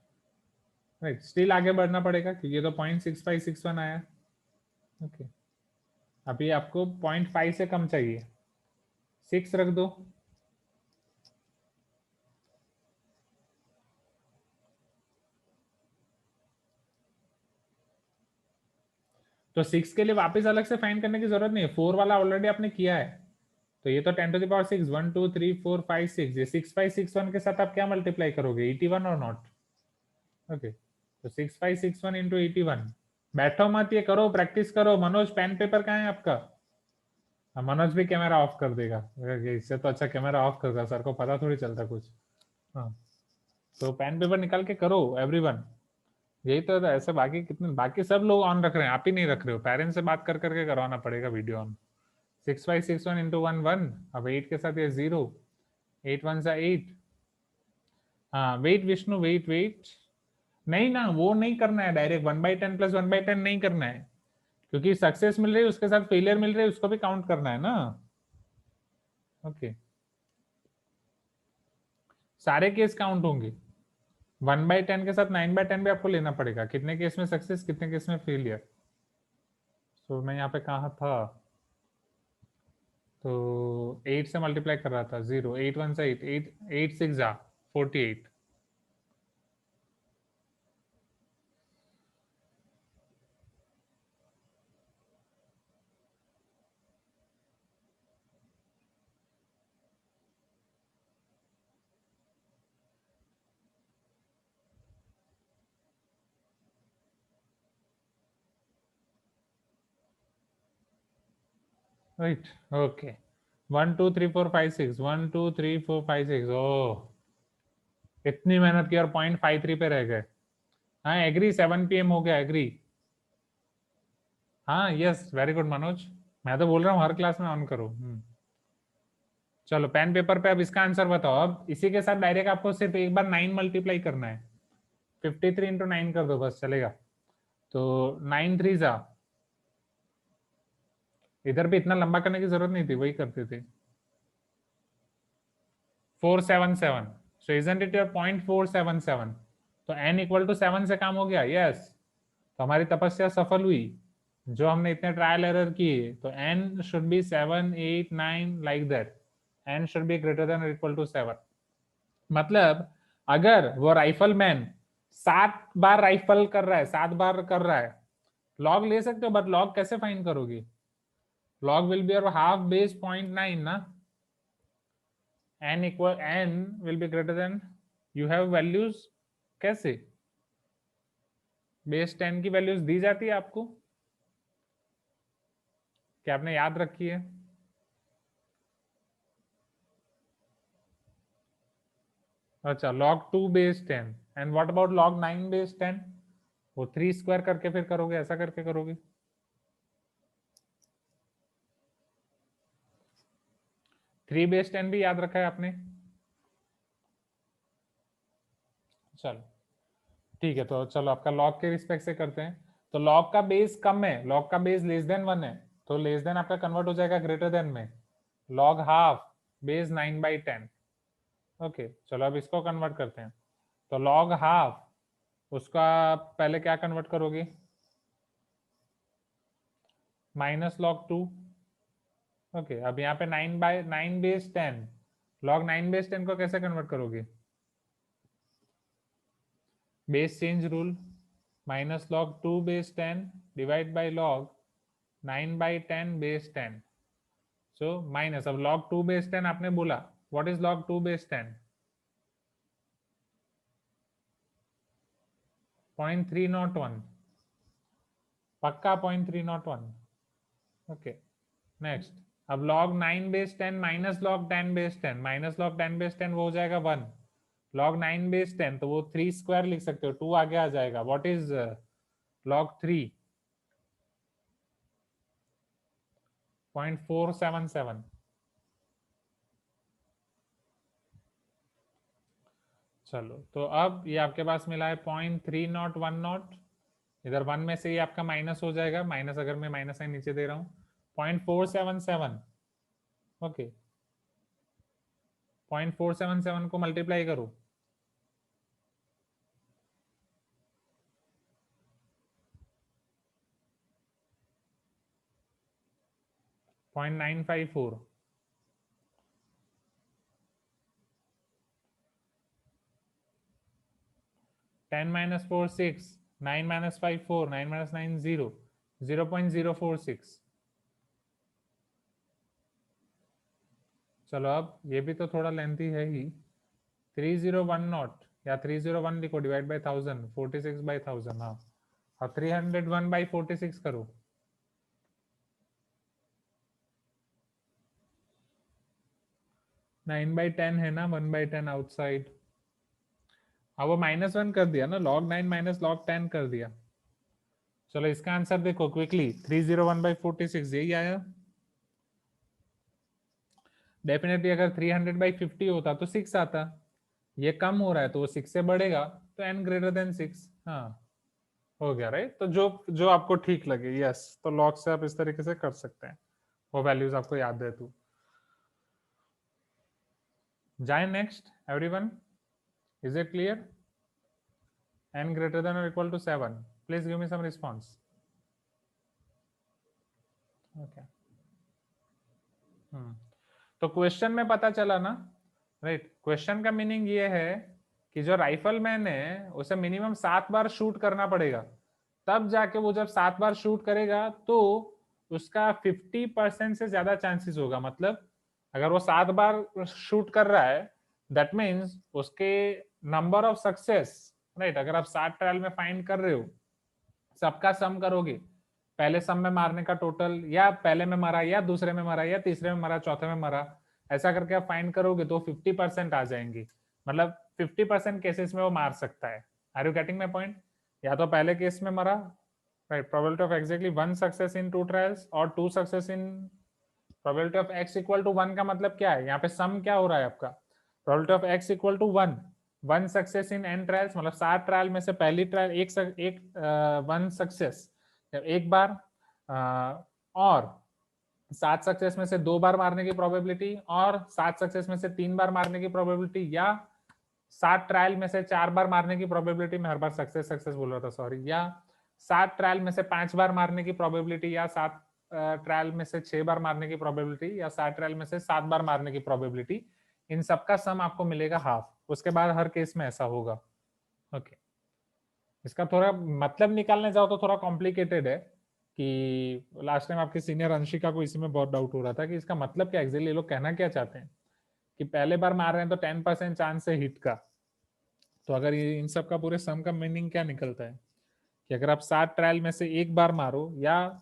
राइट. स्टिल आगे बढ़ना पड़ेगा क्योंकि ये तो 0.6561 आया. ओके, अभी आपको 0.5 से कम चाहिए. 6 रख दो. तो 6 के लिए वापस अलग से फाइंड करने की जरूरत नहीं है. 4 वाला ऑलरेडी आपने किया है. तो ये तो 10 to the power 6, 1 2 3 4 5 6, ये 6561 के साथ आप क्या मल्टीप्लाई करोगे? 81 और नॉट. ओके, तो 6561 इंटू 81. बैठो मत, ये करो, प्रैक्टिस करो. मनोज पेन पेपर कहाँ है आपका? मनोज भी कैमरा ऑफ कर देगा. इससे तो अच्छा कैमरा ऑफ करता, सर को पता थोड़ी चलता कुछ. हाँ, तो पेन पेपर निकाल के करो एवरीवन. यही तो था. ऐसे बाकी कितने, बाकी सब लोग ऑन रख रहे हैं, आप ही नहीं रख रहे हो. पेरेंट्स से बात कर करके करवाना पड़ेगा वीडियो ऑन. 6561 इंटू 1 1. अब 8 के साथ ये 0. 8 1 8. हाँ वेट विष्णु, वेट वेट. नहीं ना, वो नहीं करना है डायरेक्ट 1/10 प्लस 1/10 नहीं करना है, क्योंकि सक्सेस मिल रही है उसके साथ फेलियर मिल रही है, उसको भी काउंट करना है ना. ओके, सारे केस काउंट होंगे. 1/10 के साथ 9/10 भी आपको लेना पड़ेगा. कितने केस में सक्सेस, कितने केस में फेलियर. तो मैं यहाँ पे कहा था, तो 8 से मल्टीप्लाई कर रहा था. 0 8 1 8 8 8 6 जा 48. Right, okay. 1 2 3 4 5 6 1 2 3 4 5 6। ओह, इतनी मेहनत की और 0.53 पे रह गए। हाँ एग्री, 7 PM हो गया, एग्री। हाँ यस, वेरी गुड मनोज, मैं तो बोल रहा हूँ हर क्लास में ऑन करो। चलो पेन पेपर पे अब इसका आंसर बताओ। अब इसी के साथ डायरेक्ट आपको सिर्फ एक बार 9 मल्टीप्लाई करना है। 53 इंटू 9 कर दो बस, चलेगा। तो 9 3 जा, इधर भी इतना लंबा करने की जरूरत नहीं थी, वही करते थे। 477, सो इजंट इट योर 0.477। तो n इक्वल टू 7 से काम हो गया, यस। तो हमारी तपस्या सफल हुई, जो हमने इतने ट्रायल एरर किए। तो n should be 7 8 9 like that. n should be greater than और इक्वल टू 7। मतलब अगर वो राइफल मैन 7 बार राइफल कर रहा है, 7 बार कर रहा है, लॉग ले सकते हो, बट लॉग कैसे फाइंड करोगे? लॉग विल बी और हाफ बेस 0.9 ना। n will be greater than, you have values कैसे? बेस 10 की वैल्यूज दी जाती है आपको, क्या आपने याद रखी है? अच्छा, log 2 base 10, and what about log 9 base 10? वो 3 स्क्वायर करके फिर करोगे, ऐसा करके करोगे। 3 बेस 10 भी याद रखा है आपने? चलो ठीक है, तो चलो आपका लॉग के रिस्पेक्ट से करते हैं। तो लॉग का बेस कम है, लॉग का बेस लेस देन 1 है, तो लेस देन आपका कन्वर्ट हो जाएगा ग्रेटर देन में। Log half base 9/10। ओके चलो अब इसको कन्वर्ट करते हैं। तो लॉग हाफ, उसका पहले क्या कन्वर्ट करोगे? Minus log 2। ओके, अब यहाँ पे 9/9 बेस 10, लॉग 9 बेस 10 को कैसे कन्वर्ट करोगे? Base change rule, minus log 2 base 10 divide by log 9/10 base 10। So minus, अब log 2 बेस 10 आपने बोला, व्हाट इज log 2 बेस 10? 0.301, पक्का 0.301। ओके नेक्स्ट, अब log 9 base 10 minus log 10 base 10, minus log 10 base 10 वो हो जाएगा 1। log 9 बेस 10 तो वो 3 स्क्वायर लिख सकते हो, 2 आगे आ जाएगा। What is log 3? 0.477। चलो तो अब ये आपके पास मिला है 0.3010। इधर 1 में से ये आपका माइनस हो जाएगा, माइनस अगर मैं माइनस साइन नीचे दे रहा हूँ, 0.477। ओके 0.477 को मल्टीप्लाई करो, 0.954। 10 minus 4 6, 9 minus 5 4, 9 minus 9 0, 0.046। चलो अब ये भी तो थोड़ा लेंथी है ही। 3010 या 301 लिखो, डिवाइड बाई 1000, 46/1000। हाँ, अब 301/46 करो। (9/10 है ना, 1/10 आउटसाइड। अब वो -1 कर दिया ना, log 9 माइनस log 10 कर दिया। चलो इसका आंसर देखो क्विकली, 301/46 यही आया। डेफिनेटली अगर 300/50 होता तो 6 आता, ये कम हो रहा है तो वो 6 से बढ़ेगा, तो n ग्रेटर देन 6। हाँ हो गया राइट। तो जो जो आपको ठीक लगे, यस, तो लॉग से आप इस तरीके से कर सकते हैं, वो वैल्यूज आपको याद है तो। जाए next everyone, is it clear? n greater than or equal to 7, please give me some response. Okay. तो क्वेश्चन में पता चला ना, राइट। क्वेश्चन का मीनिंग ये है कि जो राइफल मैन है उसे मिनिमम 7 बार शूट करना पड़ेगा, तब जाके वो जब 7 बार शूट करेगा तो उसका 50% से ज्यादा चांसेस होगा। मतलब अगर वो 7 बार शूट कर रहा है, दैट मीन्स उसके नंबर ऑफ सक्सेस, राइट, अगर आप 7 ट्रायल में फाइंड कर रहे हो, सबका सम करोगे पहले सम में मारने का टोटल, या पहले में मरा, या दूसरे में मरा, या तीसरे में मरा, चौथे में मरा, ऐसा करके आप फाइंड करोगे तो 50% आ जाएंगी। मतलब 50% केसेस में वो मार सकता है। Are you getting my point? या तो पहले केस में मरा, right, probability of exactly 1 success in 2 trials और 2 success in, probability of x equal to 1 का मतलब क्या है, यहाँ पे सम क्या हो रहा है आपका, probability of x equal to 1, 1 success in n trials, मतलब 7 ट्रायल में से पहली ट्रायल एक 1 सक्सेस एक बार, और 7 सक्सेस में से 2 बार मारने की प्रोबेबिलिटी, और 7 सक्सेस में से 3 बार मारने की प्रोबेबिलिटी, या 7 ट्रायल में से 4 बार मारने की प्रोबेबिलिटी, मैं हर बार सक्सेस सक्सेस बोल रहा था सॉरी, या 7 ट्रायल में से 5 बार मारने की प्रोबेबिलिटी, या 7 ट्रायल में से 6 बार मारने की प्रोबेबिलिटी, या 7 ट्रायल में से 7 बार मारने की प्रोबेबिलिटी, इन सबका सम आपको मिलेगा हाफ। उसके बाद हर केस में ऐसा होगा। ओके, इसका थोड़ा मतलब निकालने जाओ तो थोड़ा कॉम्प्लिकेटेड है, कि लास्ट टाइम आपके सीनियर अंशिका को इसी में बहुत डाउट हो रहा था कि इसका मतलब क्या एक्चुअली ये लोग कहना क्या चाहते हैं, कि पहले बार मार रहे हैं तो 10% चांस है हिट का। तो अगर ये इन सब का पूरे सम का मीनिंग क्या निकलता है कि अगर आप 7 ट्रायल में से 1 बार मारो, या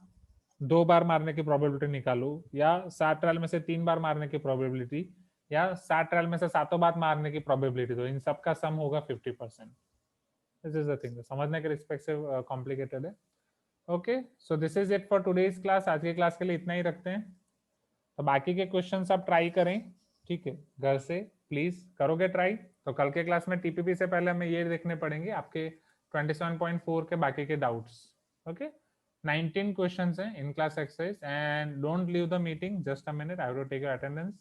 2 बार मारने की प्रोबेबिलिटी निकालो, या 7 ट्रायल में से 3 बार मारने की प्रोबेबिलिटी, या 7 ट्रायल में से 7 बार मारने की प्रोबेबिलिटी, तो इन सब का सम होगा 50%। दिस इज द थिंग, समझने के रिस्पेक्ट से कॉम्प्लिकेटेड है। Okay, so this is it for today's class. आज के क्लास के लिए इतना ही रखते हैं। तो बाकी के क्वेश्चंस आप ट्राई करें, ठीक है, घर से प्लीज करोगे ट्राई, तो कल के क्लास में टीपीपी से पहले हमें ये देखने पड़ेंगे आपके 27.4 के बाकी के डाउट्स। ओके, 19 क्वेश्चंस हैं in class exercise, and don't leave the meeting, just a minute, I have to take your attendance.